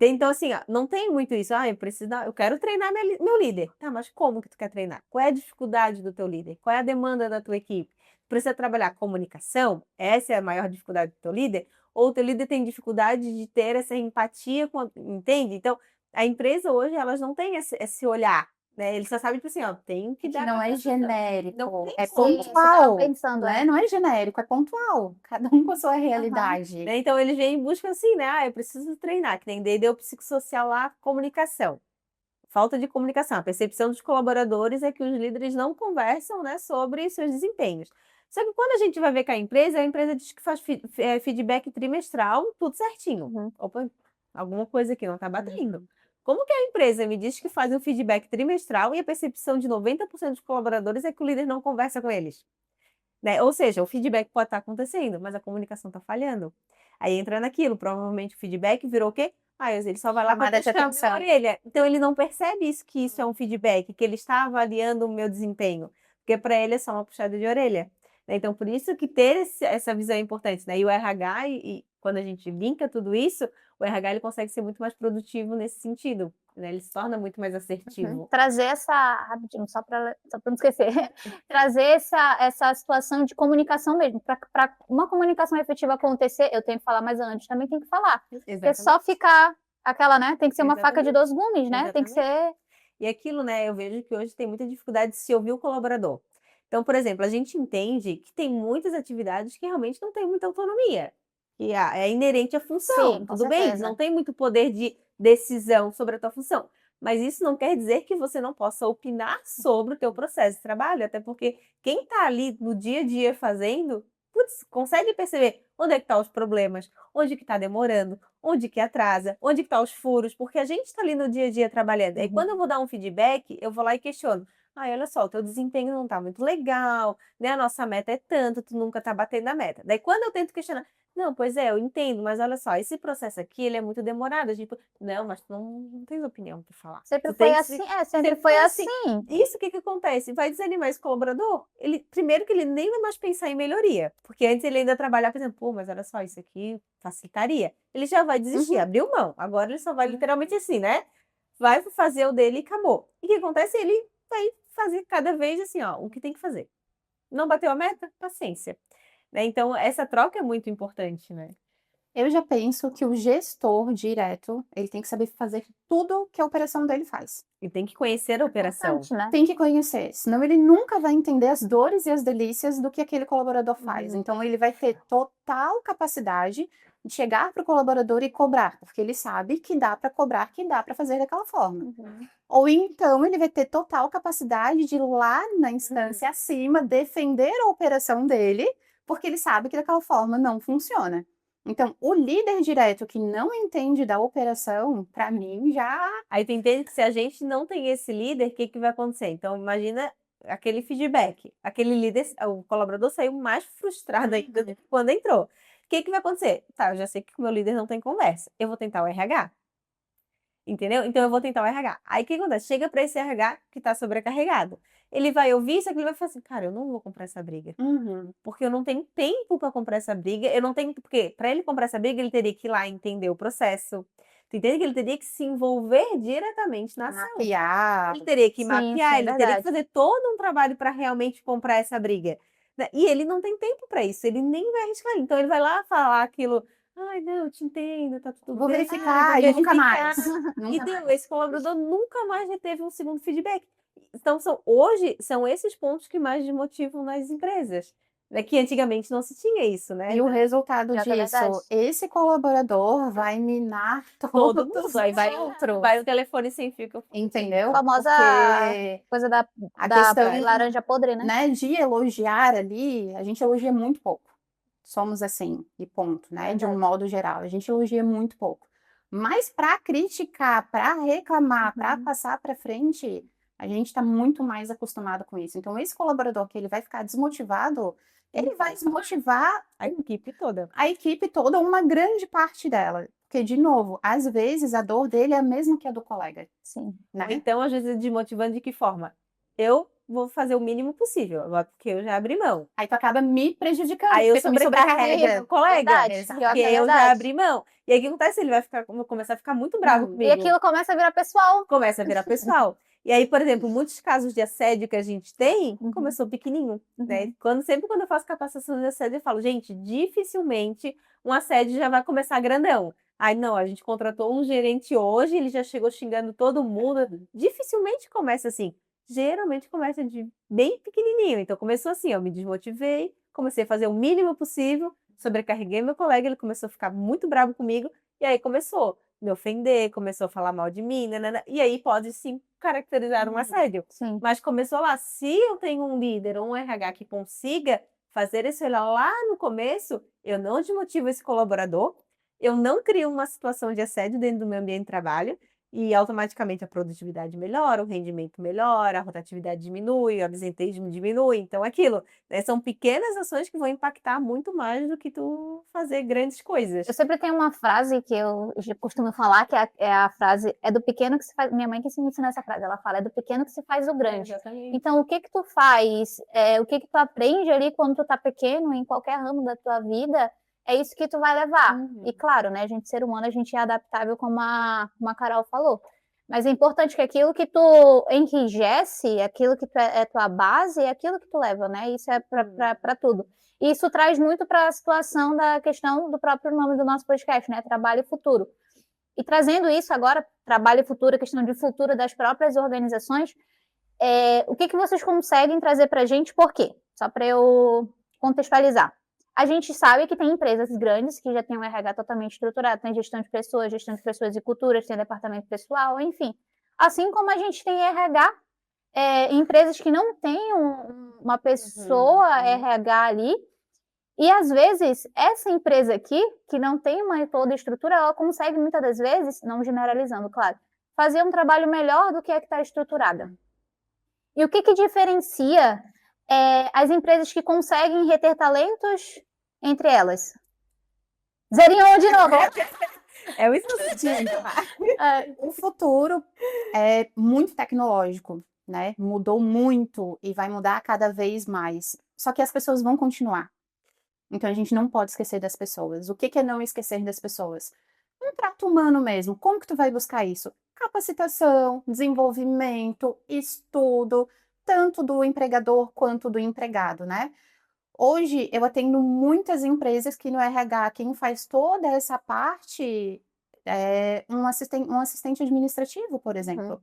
Então, assim, ó, não tem muito isso. Ah, eu quero treinar meu líder. Tá, mas como que tu quer treinar? Qual é a dificuldade do teu líder? Qual é a demanda da tua equipe? Tu precisa trabalhar comunicação? Essa é a maior dificuldade do teu líder? Ou o teu líder tem dificuldade de ter essa empatia, entende? Então, a empresa hoje, elas não têm esse olhar, né? Eles só sabem, tipo assim, ó, tem que dar Não é capacitação. genérico, Não tem é como. Sim, isso que eu tava pontual, pensando, né? Não é genérico, é pontual. Cada um com a sua realidade. Né? Então, eles vêm e buscam assim, né? Ah, eu preciso treinar, que nem deu psicossocial lá, comunicação. Falta de comunicação. A percepção dos colaboradores é que os líderes não conversam, né, sobre seus desempenhos. Só que quando a gente vai ver com a empresa diz que faz feedback trimestral, tudo certinho. Uhum. Opa, alguma coisa aqui não está batendo. Como que a empresa me diz que faz um feedback trimestral e a percepção de 90% dos colaboradores é que o líder não conversa com eles? Né? Ou seja, o feedback pode estar acontecendo, mas a comunicação está falhando. Aí entra naquilo, provavelmente o feedback virou o quê? Aí ele só vai lá para Chamada de puxar a minha atenção. orelha. Então ele não percebe isso, que isso é um feedback, que ele está avaliando o meu desempenho, porque para ele é só uma puxada de orelha, né? Então por isso que ter essa visão é importante, né? E o RH, e quando a gente linka tudo isso, o RH ele consegue ser muito mais produtivo nesse sentido, né? Ele se torna muito mais assertivo. Trazer essa, rapidinho, só para não esquecer, trazer essa situação de comunicação mesmo. Para uma comunicação efetiva acontecer, eu tenho que falar, mas antes também tem que falar. Porque só ficar aquela, né? Tem que ser uma faca de dois gumes, né? Tem que ser. E aquilo, né? Eu vejo que hoje tem muita dificuldade de se ouvir o colaborador. Então, por exemplo, a gente entende que tem muitas atividades que realmente não têm muita autonomia, que é inerente à função. Sim, com Tudo bem, certeza. não tem muito poder de decisão sobre a tua função. Mas isso não quer dizer que você não possa opinar sobre o teu processo de trabalho, até porque quem está ali no dia a dia fazendo, putz, consegue perceber onde é que estão os problemas, onde que está demorando, onde que atrasa, onde que estão os furos, porque a gente está ali no dia a dia trabalhando. Aí quando eu vou dar um feedback, eu vou lá e questiono. Ai, olha só, o teu desempenho não tá muito legal, né? A nossa meta é tanto, tu nunca tá batendo a meta. Daí quando eu tento questionar, não, pois é, eu entendo, mas olha só, esse processo aqui, ele é muito demorado. Tipo, não, mas tu não tens opinião para falar. Sempre Tu foi tem que assim, sempre foi assim. Isso, o que que acontece? Vai desanimar esse colaborador? Ele, primeiro que ele nem vai mais pensar em melhoria, porque antes ele ainda trabalhava, por exemplo, pô, mas olha só, isso aqui facilitaria. Ele já vai desistir, abriu mão. Agora ele só vai literalmente assim, né? Vai fazer o dele e acabou. E o que acontece? Ele vai fazer cada vez assim, ó, o que tem que fazer. Não bateu a meta? Paciência. Né? Então, essa troca é muito importante, né? Eu já penso que o gestor direto, ele tem que saber fazer tudo que a operação dele faz. E tem que conhecer a operação. Importante, né? Tem que conhecer, senão ele nunca vai entender as dores e as delícias do que aquele colaborador faz. Então, ele vai ter total capacidade de chegar para o colaborador e cobrar, porque ele sabe que dá para cobrar, que dá para fazer daquela forma. Ou então, ele vai ter total capacidade de ir lá na instância acima, defender a operação dele, porque ele sabe que daquela forma não funciona. Então, o líder direto que não entende da operação, para mim, já. Aí tu entende que se a gente não tem esse líder, o que que vai acontecer? Então, imagina aquele feedback. Aquele líder, o colaborador saiu mais frustrado ainda do que quando entrou. O que que vai acontecer? Tá, eu já sei que o meu líder não tem conversa. Eu vou tentar o RH. Entendeu? Então eu vou tentar o RH. Aí o que acontece? Chega para esse RH que tá sobrecarregado. Ele vai ouvir isso aqui, ele vai falar assim, cara, eu não vou comprar essa briga. Porque eu não tenho tempo para comprar essa briga. Eu não tenho, porque para ele comprar essa briga, ele teria que ir lá entender o processo. Tu entende que ele teria que se envolver diretamente na ação. Mapear. Ele teria que Sim, mapear, sim, ele teria que verdade. fazer todo um trabalho para realmente comprar essa briga. Né? E ele não tem tempo para isso, ele nem vai arriscar. Então ele vai lá falar aquilo, ai, não, eu te entendo, tá tudo Vou bem. verificar Vou e nunca verificar. mais. E Nunca deu, mais. esse colaborador nunca mais teve um segundo feedback. Então, hoje, são esses pontos que mais desmotivam nas empresas. Né? Que antigamente não se tinha isso, né? E o resultado Pior que é disso, verdade. esse colaborador vai minar Todo todos mundo, aí vai outros. vai o telefone sem fio que eu Entendeu? A famosa Porque coisa da a questão, laranja podre, né? né, de elogiar ali, a gente elogia muito pouco. Somos assim, e ponto, né? De um Verdade. modo geral, a gente elogia muito pouco. Mas para criticar, para reclamar, para passar para frente, a gente está muito mais acostumado com isso. Então, esse colaborador que ele vai ficar desmotivado, ele vai desmotivar a equipe toda. a equipe toda, uma grande parte dela. Porque, de novo, às vezes a dor dele é a mesma que a do colega, Sim. né? Ou então, às vezes, desmotivando de que forma? Eu vou fazer o mínimo possível, porque eu já abri mão. Aí tu acaba me prejudicando, Aí eu porque tu me sobrecarrego o colega, Verdade, pior porque que é eu já verdade. abri mão. E aí o que acontece? Ele vai começar a ficar muito bravo Não, E comigo. aquilo começa a virar pessoal. Começa a virar pessoal. E aí, por exemplo, muitos casos de assédio que a gente tem, começou pequenininho, né? Sempre quando eu faço capacitação de assédio, eu falo, gente, dificilmente um assédio já vai começar grandão. Aí, não, a gente contratou um gerente hoje, ele já chegou xingando todo mundo. Dificilmente começa assim. Geralmente começa de bem pequenininho. Então, começou assim, eu me desmotivei, comecei a fazer o mínimo possível, sobrecarreguei meu colega, ele começou a ficar muito bravo comigo, e aí começou me ofender, começou a falar mal de mim, nanana, e aí pode sim caracterizar um assédio. Sim. Mas começou lá, se eu tenho um líder ou um RH que consiga fazer esse olhar lá no começo, eu não desmotivo esse colaborador, eu não crio uma situação de assédio dentro do meu ambiente de trabalho, e automaticamente a produtividade melhora, o rendimento melhora, a rotatividade diminui, o absenteísmo diminui. Então, aquilo, né, são pequenas ações que vão impactar muito mais do que tu fazer grandes coisas. Eu sempre tenho uma frase que eu costumo falar, que é a frase, é do pequeno que se faz... Minha mãe que se me ensina essa frase, ela fala, é do pequeno que se faz o grande. Exatamente. Então, o que tu faz, o que tu aprende ali quando tu tá pequeno, em qualquer ramo da tua vida, é isso que tu vai levar. E claro, né, a gente, ser humano, a gente é adaptável, como a Carol falou. Mas é importante que aquilo que tu enrijece, aquilo que é tua base, é aquilo que tu leva, né? Isso é para tudo. E isso traz muito para a situação da questão do próprio nome do nosso podcast, né? Trabalho e futuro. E trazendo isso agora, trabalho e futuro, a questão de futuro das próprias organizações, o que vocês conseguem trazer para a gente? Por quê? Só para eu contextualizar. A gente sabe que tem empresas grandes que já têm um RH totalmente estruturado, tem gestão de pessoas e culturas, tem departamento pessoal, enfim. Assim como a gente tem RH, empresas que não têm uma pessoa RH ali, e às vezes essa empresa aqui, que não tem uma toda estrutura, ela consegue muitas das vezes, não generalizando, claro, fazer um trabalho melhor do que a que está estruturada. E o que diferencia as empresas que conseguem reter talentos entre elas? Zerinho de novo. É isso que O futuro é muito tecnológico, né? Mudou muito e vai mudar cada vez mais. Só que as pessoas vão continuar. Então a gente não pode esquecer das pessoas. O que é não esquecer das pessoas? Um trato humano mesmo. Como que tu vai buscar isso? Capacitação, desenvolvimento, estudo, tanto do empregador quanto do empregado, né? Hoje eu atendo muitas empresas que no RH quem faz toda essa parte é um assistente administrativo, por exemplo.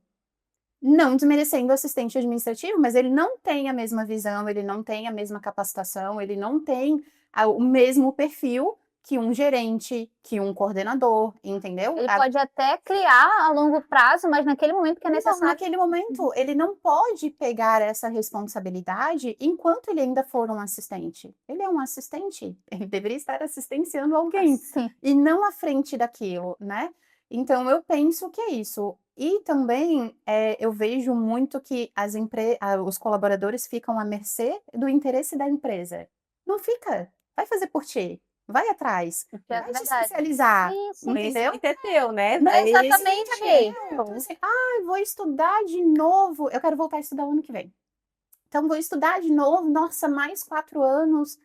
Não desmerecendo o assistente administrativo, mas ele não tem a mesma visão, ele não tem a mesma capacitação, ele não tem o mesmo perfil que um gerente, que um coordenador, entendeu? Ele pode até criar a longo prazo, mas naquele momento que é necessário. Não, naquele momento, ele não pode pegar essa responsabilidade enquanto ele ainda for um assistente. Ele é um assistente, ele deveria estar assistenciando alguém, e não à frente daquilo, né? Então, eu penso que é isso. E também, eu vejo muito que os colaboradores ficam à mercê do interesse da empresa. Não fica, vai fazer por ti. Vai atrás, vai te especializar, entendeu? É teu, né? Exatamente. Então, assim, vou estudar de novo. Eu quero voltar a estudar o ano que vem. Então, vou estudar de novo. Nossa, mais 4 anos.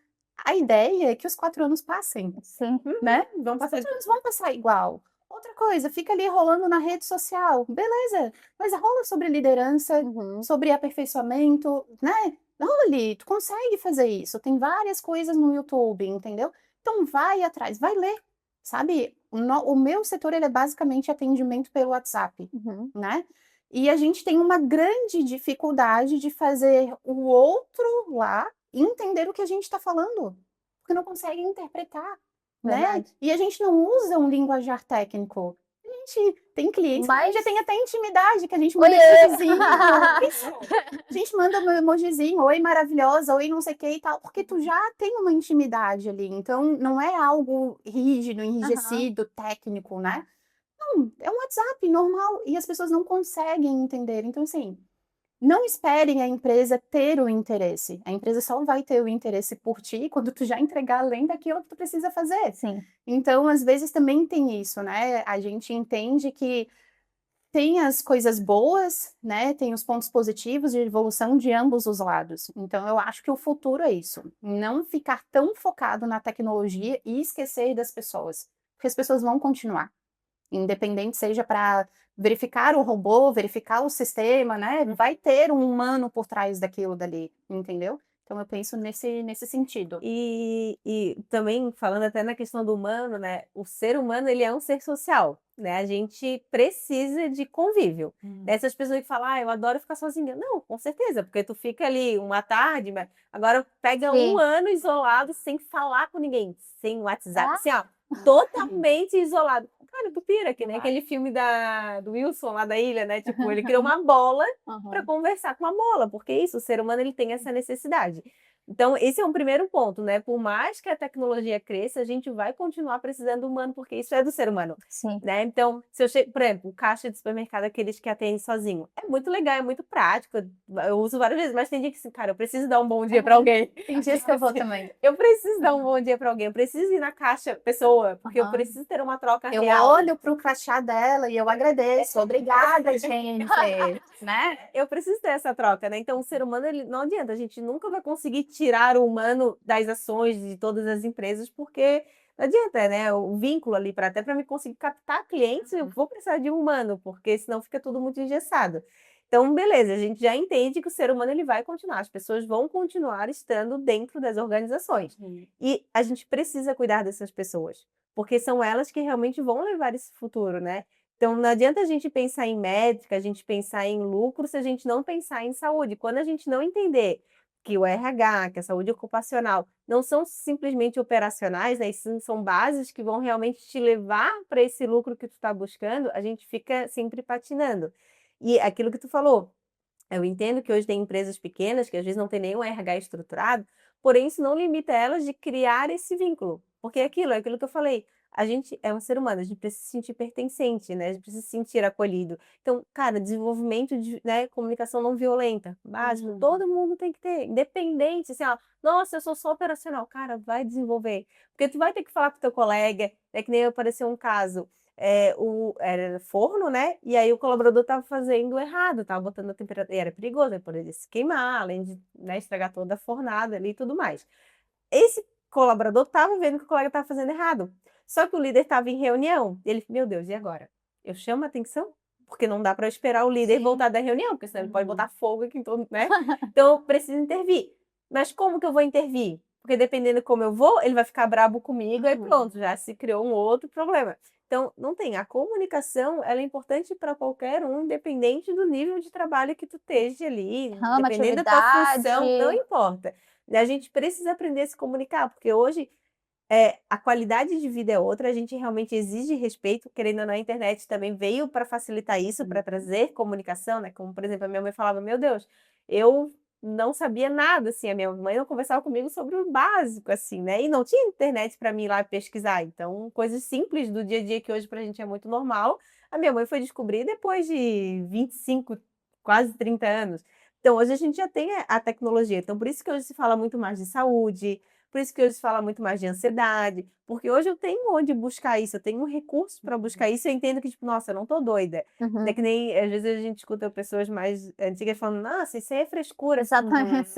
A ideia é que os 4 anos passem. Sim. Né? Os 4 anos vão passar igual. Outra coisa, fica ali rolando na rede social. Beleza, mas rola sobre liderança, sobre aperfeiçoamento, né? Rola ali, tu consegue fazer isso. Tem várias coisas no YouTube, entendeu? Então vai atrás, vai ler, sabe? O meu setor ele é basicamente atendimento pelo WhatsApp, né? E a gente tem uma grande dificuldade de fazer o outro lá entender o que a gente está falando, porque não consegue interpretar, né? E a gente não usa um linguajar técnico. A gente tem clientes que já tem até intimidade, que a gente manda emojizinho. A gente manda um emojizinho, oi maravilhosa, oi não sei o que e tal, porque tu já tem uma intimidade ali. Então, não é algo rígido, enrijecido, técnico, né? Não, é um WhatsApp normal e as pessoas não conseguem entender. Então, assim, não esperem a empresa ter o interesse. A empresa só vai ter o interesse por ti quando tu já entregar além daquilo que tu precisa fazer. Sim. Então, às vezes também tem isso, né? A gente entende que tem as coisas boas, né? Tem os pontos positivos de evolução de ambos os lados. Então, eu acho que o futuro é isso. Não ficar tão focado na tecnologia e esquecer das pessoas. Porque as pessoas vão continuar. Independente seja para verificar o robô, verificar o sistema, né? Vai ter um humano por trás daquilo dali, entendeu? Então eu penso nesse sentido. E também falando até na questão do humano, né? O ser humano ele é um ser social, né? A gente precisa de convívio. Essas pessoas que falam, eu adoro ficar sozinha. Não, com certeza, porque tu fica ali uma tarde, mas agora pega um ano isolado sem falar com ninguém, sem WhatsApp, assim, ó, totalmente isolado. Cara, tu pira, que nem aquele filme do Wilson lá da ilha, né? Tipo, ele criou uma bola para conversar com uma bola, porque isso, o ser humano ele tem essa necessidade. Então, esse é um primeiro ponto, né? Por mais que a tecnologia cresça, a gente vai continuar precisando do humano, porque isso é do ser humano, Sim. né? Então, se eu chego, por exemplo, o caixa de supermercado, aqueles que atendem sozinho, é muito legal, é muito prático, eu uso várias vezes, mas tem dia que, assim, cara, eu preciso dar um bom dia para alguém. Tem dias que eu vou também. Eu preciso dar um bom dia para alguém, eu preciso ir na caixa pessoa, porque eu preciso ter uma troca Eu real. olho pro crachá dela e eu agradeço. Obrigada, gente. Né? Eu preciso ter essa troca, né? Então, o ser humano, ele não adianta, a gente nunca vai conseguir tirar o humano das ações de todas as empresas, porque não adianta, né? O vínculo ali, até para me conseguir captar clientes, eu vou precisar de um humano, porque senão fica tudo muito engessado. Então, beleza, a gente já entende que o ser humano ele vai continuar, as pessoas vão continuar estando dentro das organizações. E a gente precisa cuidar dessas pessoas, porque são elas que realmente vão levar esse futuro, né? Então, não adianta a gente pensar em métrica, a gente pensar em lucro, se a gente não pensar em saúde. Quando a gente não entender que o RH, que a saúde ocupacional, não são simplesmente operacionais, né? São bases que vão realmente te levar para esse lucro que tu está buscando, a gente fica sempre patinando. E aquilo que tu falou, eu entendo que hoje tem empresas pequenas que às vezes não tem nenhum RH estruturado, porém isso não limita elas de criar esse vínculo. Porque é aquilo que eu falei, a gente é um ser humano, a gente precisa se sentir pertencente, né? A gente precisa se sentir acolhido. Então, cara, desenvolvimento de, né, comunicação não violenta, básico, todo mundo tem que ter, independente, assim, ó, nossa, eu sou só operacional, cara, vai desenvolver. Porque tu vai ter que falar com teu colega, é que nem apareceu um caso, era forno, né? E aí o colaborador estava fazendo errado, estava botando a temperatura, e era perigoso, ele poderia se queimar, além de, né, estragar toda a fornada ali e tudo mais. Esse colaborador estava vendo que o colega estava fazendo errado. Só que o líder estava em reunião. E ele, meu Deus, e agora? Eu chamo a atenção? Porque não dá para esperar o líder voltar da reunião, porque senão ele pode botar fogo aqui em todo, né? Então eu preciso intervir. Mas como que eu vou intervir? Porque dependendo de como eu vou, ele vai ficar brabo comigo e pronto, já se criou um outro problema. Então, não tem. A comunicação, ela é importante para qualquer um, independente do nível de trabalho que tu esteja ali, Rama, dependendo da tua função, não atividade. importa. A gente precisa aprender a se comunicar, porque hoje a qualidade de vida é outra, a gente realmente exige respeito, querendo ou não, a internet também veio para facilitar isso, para trazer comunicação, né? Como, por exemplo, a minha mãe falava, meu Deus, eu não sabia nada, assim, a minha mãe não conversava comigo sobre o básico, assim, né? E não tinha internet para mim ir lá pesquisar, então, coisas simples do dia a dia que hoje para a gente é muito normal, a minha mãe foi descobrir depois de 25, quase 30 anos. Então, hoje a gente já tem a tecnologia, então por isso que hoje se fala muito mais de saúde, por isso que hoje se fala muito mais de ansiedade, porque hoje eu tenho onde buscar isso, eu tenho um recurso para buscar isso, eu entendo que, tipo, nossa, eu não tô doida. É que nem, às vezes a gente escuta pessoas mais antigas falando, nossa, isso aí é frescura. Exatamente.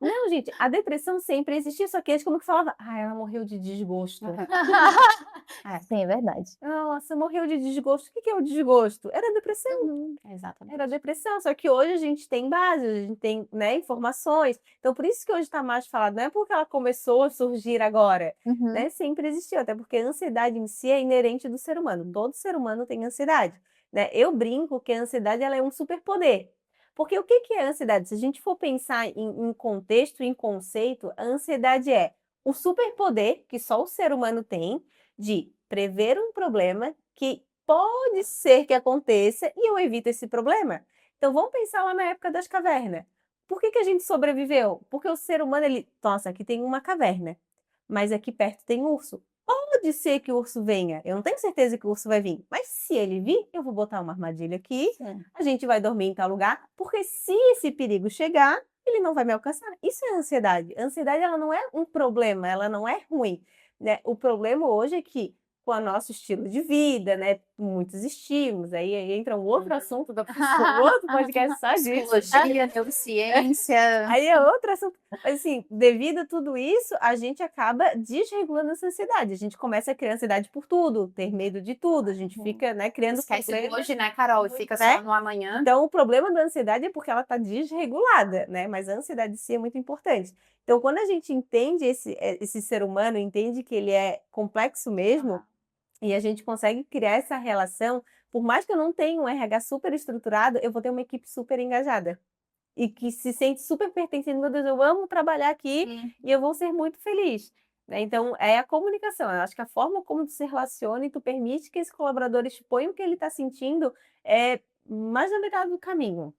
Não, gente, a depressão sempre existiu, só que eles como que falava, ah, ela morreu de desgosto. Sim, é verdade. Nossa, morreu de desgosto. O que é o desgosto? Era depressão. Exatamente. Era depressão, só que hoje a gente tem bases, a gente tem, né, informações. Então, por isso que hoje está mais falado, não é porque ela começou a surgir agora, né? Sempre existiu, até porque a ansiedade em si é inerente do ser humano. Todo ser humano tem ansiedade, né? Eu brinco que a ansiedade ela é um superpoder. Porque o que é a ansiedade? Se a gente for pensar em contexto, em conceito, a ansiedade é o superpoder que só o ser humano tem de prever um problema que pode ser que aconteça e eu evito esse problema. Então vamos pensar lá na época das cavernas. Por que a gente sobreviveu? Porque o ser humano, ele, nossa, aqui tem uma caverna, mas aqui perto tem urso. Pode ser que o urso venha. Eu não tenho certeza que o urso vai vir, mas se ele vir, eu vou botar uma armadilha aqui, a gente vai dormir em tal lugar, porque se esse perigo chegar, ele não vai me alcançar. Isso é ansiedade. A ansiedade, ela não é um problema, ela não é ruim, né? O problema hoje é que com o nosso estilo de vida, né? Muitos estímulos, aí entra um outro assunto da pessoa, outro podcast só disso. Psicologia, neurociência. Aí é outro assunto. Mas assim, devido a tudo isso, a gente acaba desregulando essa ansiedade. A gente começa a criar ansiedade por tudo, ter medo de tudo. A gente fica, né, criando Esquece do problemas. hoje, né, Carol? E fica né? só no amanhã. Então, o problema da ansiedade é porque ela está desregulada, né? Mas a ansiedade em si é muito importante. Então, quando a gente entende esse ser humano, entende que ele é complexo mesmo, e a gente consegue criar essa relação, por mais que eu não tenha um RH super estruturado, eu vou ter uma equipe super engajada. E que se sente super pertencente, meu Deus, eu amo trabalhar aqui e eu vou ser muito feliz. Né? Então, é a comunicação. Eu acho que a forma como tu se relaciona e tu permite que esse colaborador exponha o que ele está sentindo é mais na metade do caminho.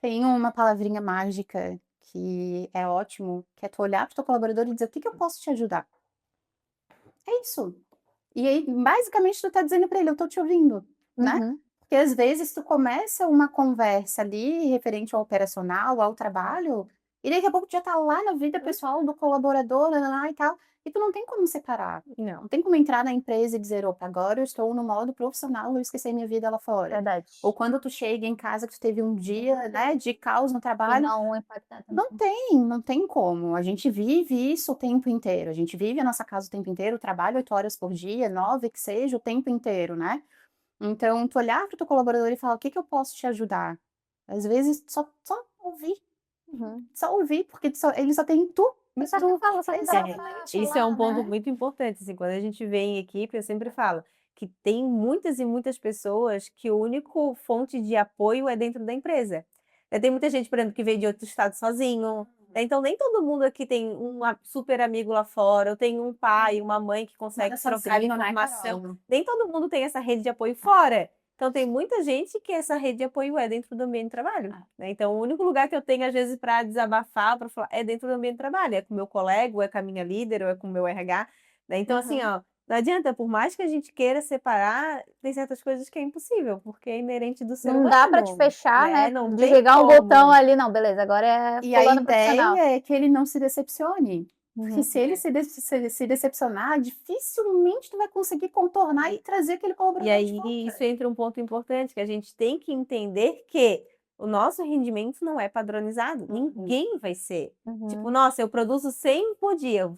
Tem uma palavrinha mágica que é ótimo, que é tu olhar para o teu colaborador e dizer: "O que que eu posso te ajudar?". É isso. E aí, basicamente, tu tá dizendo para ele: "Eu tô te ouvindo", né. Uhum. Porque às vezes tu começa uma conversa ali referente ao operacional, ao trabalho, e daqui a pouco tu já tá lá na vida pessoal do colaborador, nã-nã-nã e tal, e tu não tem como separar. Não. Não tem como entrar na empresa e dizer: "Opa, agora eu estou no modo profissional, eu esqueci minha vida lá fora". Verdade. Ou quando tu chega em casa que tu teve um dia, né, de caos no E trabalho, não impactar não também. tem, não tem como. A gente vive isso o tempo inteiro. A gente vive a nossa casa o tempo inteiro, trabalha 8 horas por dia, 9 que seja, o tempo inteiro, né. Então, tu olhar para o teu colaborador e falar: "O que que eu posso te ajudar?". Às vezes só ouvir, Uhum. só ouvir, porque ele só tem tu e Só que tu. fala, só que dá É, pra isso é um falar, ponto né. muito importante, assim, quando a gente vê em equipe, eu sempre falo que tem muitas e muitas pessoas que o único fonte de apoio é dentro da empresa. Tem muita gente, por exemplo, que veio de outro estado sozinho, né, então nem todo mundo aqui tem um super amigo lá fora, ou tem um pai, uma mãe que consegue Mora trocar sozinho, né, informação, Carol? nem todo mundo tem essa rede de apoio fora. Então tem muita gente que essa rede de apoio é dentro do ambiente de trabalho, né, então o único lugar que eu tenho às vezes para desabafar, para falar, é dentro do ambiente de trabalho, é com o meu colega, ou é com a minha líder, ou é com o meu RH, né, então assim, Aham. ó, não adianta, por mais que a gente queira separar, tem certas coisas que é impossível, porque é inerente do ser Não dá pra te humano, fechar, né, né, não tem desligar um botão como. ali, não, beleza, agora é E a fulano profissional. ideia é que ele não se decepcione, porque Uhum. se ele se decepcionar, dificilmente tu vai conseguir contornar e trazer aquele E colaborador de aí isso volta. entra um ponto importante, que a gente tem que entender que o nosso rendimento não é padronizado, ninguém vai ser. Tipo, Uhum. nossa, eu produzo 100 por dia,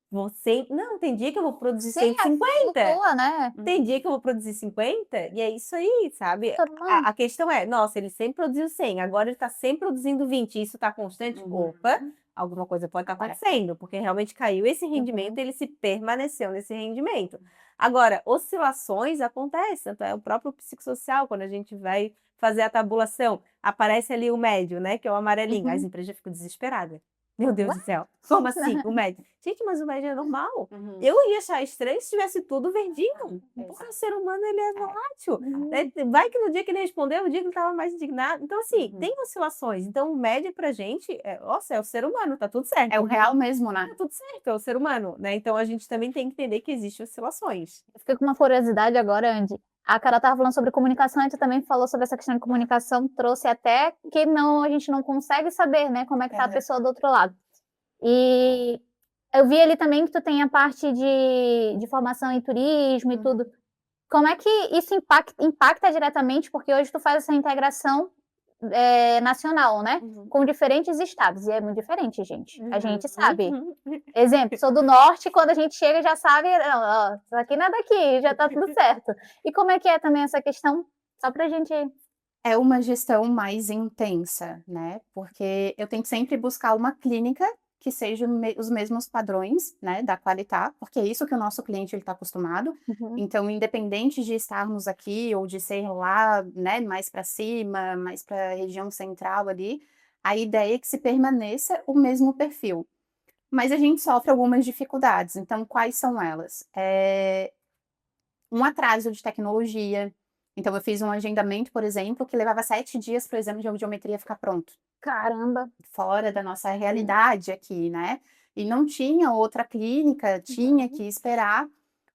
você não, tem dia que eu vou produzir Sim, 150. flutua, né, Tem dia que eu vou produzir 50 e é isso aí, sabe. ser humano. A questão é: "Nossa, ele sempre produziu 100, agora ele está sempre produzindo 20, isso está constante?". Opa, alguma coisa pode estar acontecendo, porque realmente caiu esse rendimento Uhum. e ele se permaneceu nesse rendimento. Agora, oscilações acontecem, tanto é o próprio psicossocial, quando a gente vai fazer a tabulação, aparece ali o médio, né, que é o amarelinho, as Uhum. empresas já ficam desesperadas. "Meu Deus Ué? do céu, como assim o médio?". Gente, mas o médio é normal. Uhum. Eu ia achar estranho se tivesse tudo verdinho, porque o ser humano ele é volátil, né, Uhum. vai que no dia que ele respondeu, o dia que ele estava mais indignado, então assim, Uhum. tem oscilações, então o médio pra gente é, nossa, é o ser humano, tá tudo É o certo, real mesmo, né? tá tudo certo, é o ser humano, né, então a gente também tem que entender que existem oscilações. Eu fiquei com uma curiosidade agora, Andy. A Carol estava falando sobre comunicação e tu também falou sobre essa questão de comunicação, trouxe até que não, a gente não consegue saber, né, como é que tá a Aham. pessoa do outro lado. E eu vi ali também que tu tem a parte de formação em turismo e tudo. Uhum. Como é que isso impacta diretamente, porque hoje tu faz essa integração, nacional, né, Uhum. com diferentes estados, e é muito diferente, gente, a Uhum, gente sabe. uhum. Exemplo, sou do norte, quando a gente chega já sabe: "Não, ó, isso aqui não é daqui, já tá tudo certo". E como é que é também essa questão? Só pra gente. É uma gestão mais intensa, né, porque eu tento sempre buscar uma clínica que seja os mesmos padrões, né, da Qualitá, porque é isso que o nosso cliente ele está acostumado. Uhum, Então, independente de estarmos aqui ou de ser lá, né, mais para cima, mais para a região central ali, a ideia é que se permaneça o mesmo perfil. Mas a gente sofre algumas dificuldades, então quais são elas? Um atraso de tecnologia. Então eu fiz um agendamento, por exemplo, que levava 7 dias para o exame de audiometria ficar pronto, caramba. fora da nossa realidade aqui, né. E não tinha outra clínica, tinha Uhum. que esperar.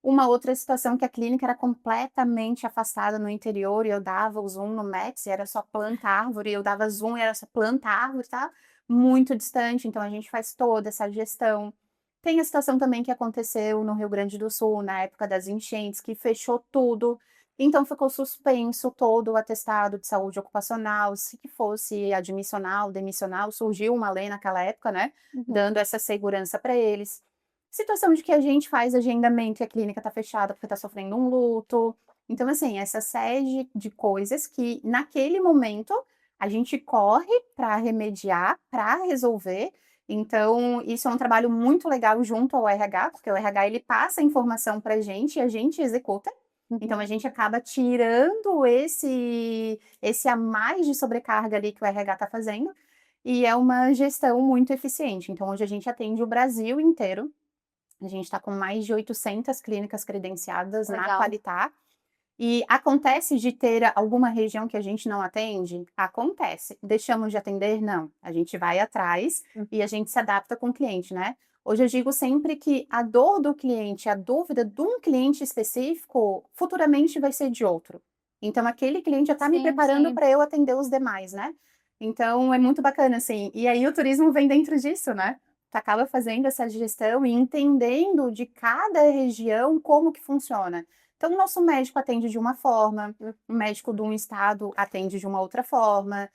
Uma outra situação que a clínica era completamente afastada no interior e eu dava o zoom no Maps e era só planta árvore, eu dava zoom e era só planta árvore, tá, muito distante, então a gente faz toda essa gestão. Tem a situação também que aconteceu no Rio Grande do Sul, na época das enchentes, que fechou tudo, então ficou suspenso todo o atestado de saúde ocupacional, se que fosse admissional, demissional, surgiu uma lei naquela época, né, Uhum. dando essa segurança para eles. Situação de que a gente faz agendamento e a clínica está fechada porque está sofrendo um luto. Então, assim, essa série de coisas que naquele momento a gente corre para remediar, para resolver. Então, isso é um trabalho muito legal junto ao RH, porque o RH ele passa a informação para a gente e a gente executa. Então, a Uhum. gente acaba tirando esse a mais de sobrecarga ali que o RH está fazendo, e é uma gestão muito eficiente. Então, hoje a gente atende o Brasil inteiro, a gente está com mais de 800 clínicas credenciadas na Legal. Qualitá, E acontece de ter alguma região que a gente não atende? Acontece. Deixamos de atender? Não. A gente vai atrás e a gente se adapta com o cliente, né? Hoje eu digo sempre que a dor do cliente, a dúvida de um cliente específico, futuramente vai ser de outro. Então, aquele cliente já está me Sim, preparando sim. para eu atender os demais, né? Então, é muito bacana, assim. E aí, o turismo vem dentro disso, né? Tu acaba fazendo essa gestão e entendendo de cada região como que funciona. Então, o nosso médico atende de uma forma, o médico de um estado atende de uma outra forma.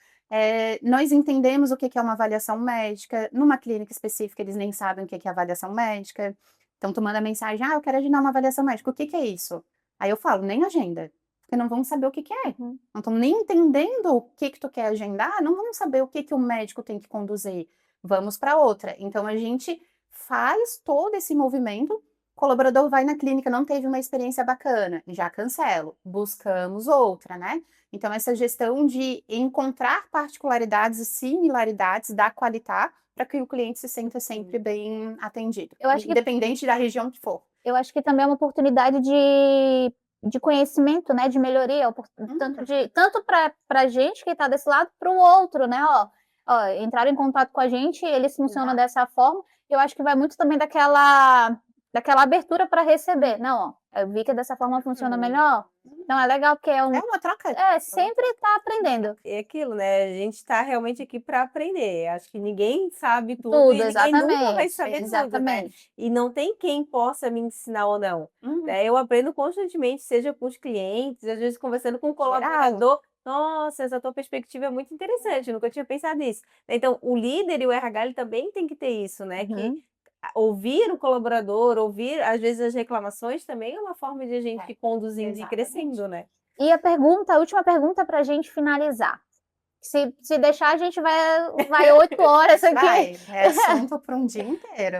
Nós entendemos o que que é uma avaliação médica. Numa clínica específica, eles nem sabem o que que é avaliação médica. Então, tu manda mensagem, eu quero agendar uma avaliação médica. O que que é isso? Aí eu falo, nem agenda, porque não vão saber o que que é. Uhum. Não estão nem entendendo o que que tu quer agendar, não vão saber o que que o médico tem que conduzir. Vamos para outra. Então, a gente faz todo esse movimento. O colaborador vai na clínica, não teve uma experiência bacana, já cancelo, buscamos outra, né? Então, essa gestão de encontrar particularidades e similaridades da Qualitar para que o cliente se sinta sempre bem atendido, Eu acho que independente da região que for. Eu acho que também é uma oportunidade de conhecimento, né, de melhoria, tanto para a gente que está desse lado, para o outro, né, ó, entraram em contato com a gente, eles funcionam Exato. dessa forma, eu acho que vai muito também daquela abertura para receber, não, ó, eu vi que dessa forma funciona melhor, então é legal porque É uma troca. sempre está aprendendo. É aquilo, né? A gente está realmente aqui para aprender. Acho que ninguém sabe tudo Tudo, e ninguém nunca vai exatamente, saber tudo, né? exatamente. E não tem quem possa me ensinar ou não. Uhum. Né? Eu aprendo constantemente, seja com os clientes, às vezes conversando com o Geral. colaborador. Nossa, essa tua perspectiva é muito interessante, eu nunca tinha pensado nisso. Então, o líder e o RH ele também tem que ter isso, né? Que Uhum. ouvir o colaborador, ouvir às vezes as reclamações também é uma forma de a gente ir conduzindo e exatamente. crescendo, né? E a última pergunta para a gente finalizar. Se deixar, a gente vai 8 horas aqui. Vai, é assunto para um dia inteiro.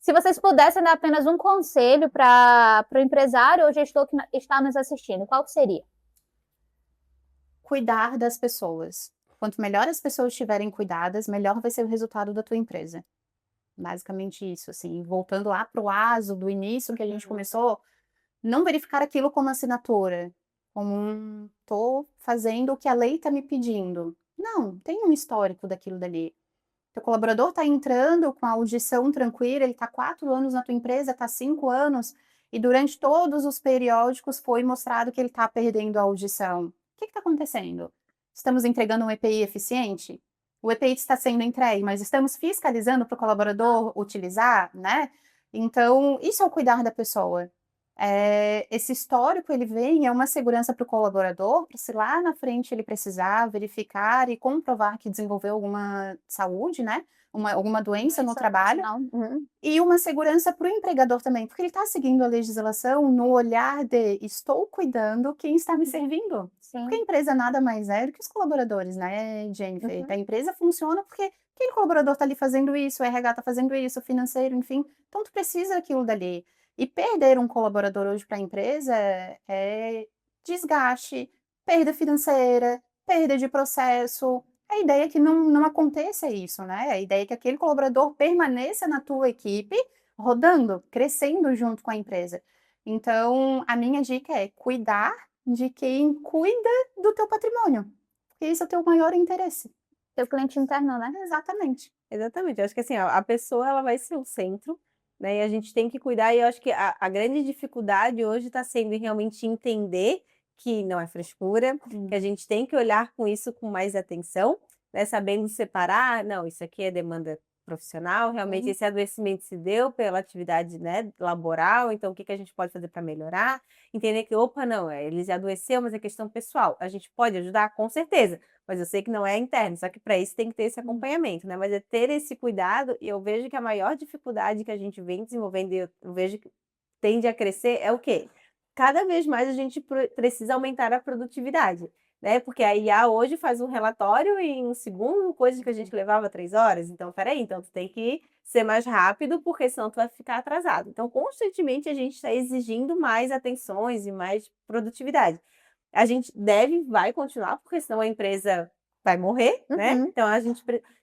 Se vocês pudessem dar apenas um conselho para o empresário ou gestor que está nos assistindo, qual que seria? Cuidar das pessoas. Quanto melhor as pessoas estiverem cuidadas, melhor vai ser o resultado da tua empresa. Basicamente isso, assim, voltando lá para o ASO do início que a gente começou, não verificar aquilo como assinatura, como tô fazendo o que a lei está me pedindo. Não, tem um histórico daquilo dali. Teu colaborador está entrando com a audição tranquila, ele está 4 anos na tua empresa, está 5 anos, e durante todos os periódicos foi mostrado que ele está perdendo a audição. O que está acontecendo? Estamos entregando um EPI eficiente? O EPI está sendo entregue, mas estamos fiscalizando para o colaborador utilizar, né? Então, isso é o cuidar da pessoa. Esse histórico, ele vem, é uma segurança para o colaborador, para se lá na frente ele precisar verificar e comprovar que desenvolveu alguma saúde, né? Alguma doença no trabalho. Uhum. E uma segurança para o empregador também, porque ele está seguindo a legislação no olhar de estou cuidando quem está me servindo. Sim. Porque a empresa nada mais é do que os colaboradores, né, Jennifer? Uhum. A empresa funciona porque aquele colaborador está ali fazendo isso, o RH está fazendo isso, o financeiro, enfim. Então, tu precisa daquilo dali. E perder um colaborador hoje para a empresa é desgaste, perda financeira, perda de processo. A ideia é que não aconteça isso, né? A ideia é que aquele colaborador permaneça na tua equipe, rodando, crescendo junto com a empresa. Então, a minha dica é cuidar de quem cuida do teu patrimônio, porque esse é o teu maior interesse. Teu cliente interno, né? Exatamente. Exatamente, eu acho que assim, a pessoa ela vai ser o centro, né? E a gente tem que cuidar, e eu acho que a grande dificuldade hoje está sendo em realmente entender que não é frescura, que a gente tem que olhar com isso com mais atenção, né? Sabendo separar, não, isso aqui é demanda profissional, realmente esse adoecimento se deu pela atividade, né, laboral, então o que que a gente pode fazer para melhorar? Entender que, opa, não, ele já adoeceu, mas é questão pessoal. A gente pode ajudar? Com certeza. Mas eu sei que não é interno, só que para isso tem que ter esse acompanhamento, né? Mas é ter esse cuidado, e eu vejo que a maior dificuldade que a gente vem desenvolvendo, e eu vejo que tende a crescer, é o quê? Cada vez mais a gente precisa aumentar a produtividade, né? Porque a IA hoje faz um relatório em um segundo, coisa que a gente levava 3 horas. Então, peraí, então tu tem que ser mais rápido, porque senão tu vai ficar atrasado. Então, constantemente a gente está exigindo mais atenções e mais produtividade. A gente vai continuar, porque senão a empresa vai morrer, né? Uhum. Então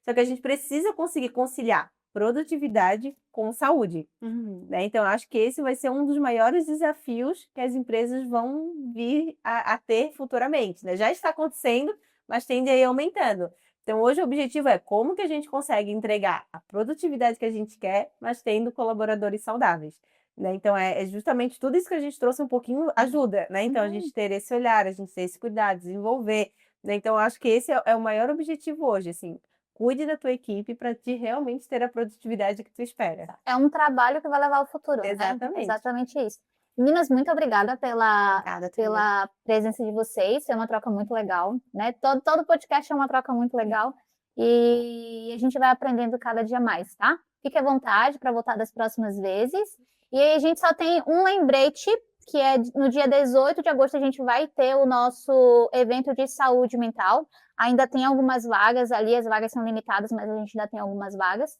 só que a gente precisa conseguir conciliar, produtividade com saúde. Né? Então, eu acho que esse vai ser um dos maiores desafios que as empresas vão vir a ter futuramente. Né? Já está acontecendo, mas tende a ir aumentando. Então, hoje o objetivo é como que a gente consegue entregar a produtividade que a gente quer, mas tendo colaboradores saudáveis. Né? Então, é justamente tudo isso que a gente trouxe um pouquinho ajuda. Né? Então, a gente ter esse olhar, a gente ter esse cuidado, desenvolver. Né? Então, eu acho que esse é o maior objetivo hoje, assim. Cuide da tua equipe para te realmente ter a produtividade que tu espera. É um trabalho que vai levar ao futuro, né? Exatamente. Exatamente isso. Meninas, muito obrigada Obrigada, pela presença de vocês. É uma troca muito legal, né? Todo podcast é uma troca muito legal e a gente vai aprendendo cada dia mais, tá? Fique à vontade para voltar das próximas vezes. E aí a gente só tem um lembrete, que é no dia 18 de agosto a gente vai ter o nosso evento de saúde mental. Ainda tem algumas vagas ali, as vagas são limitadas, mas a gente ainda tem algumas vagas.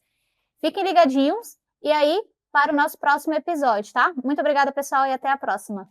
Fiquem ligadinhos e aí para o nosso próximo episódio, tá? Muito obrigada, pessoal, e até a próxima.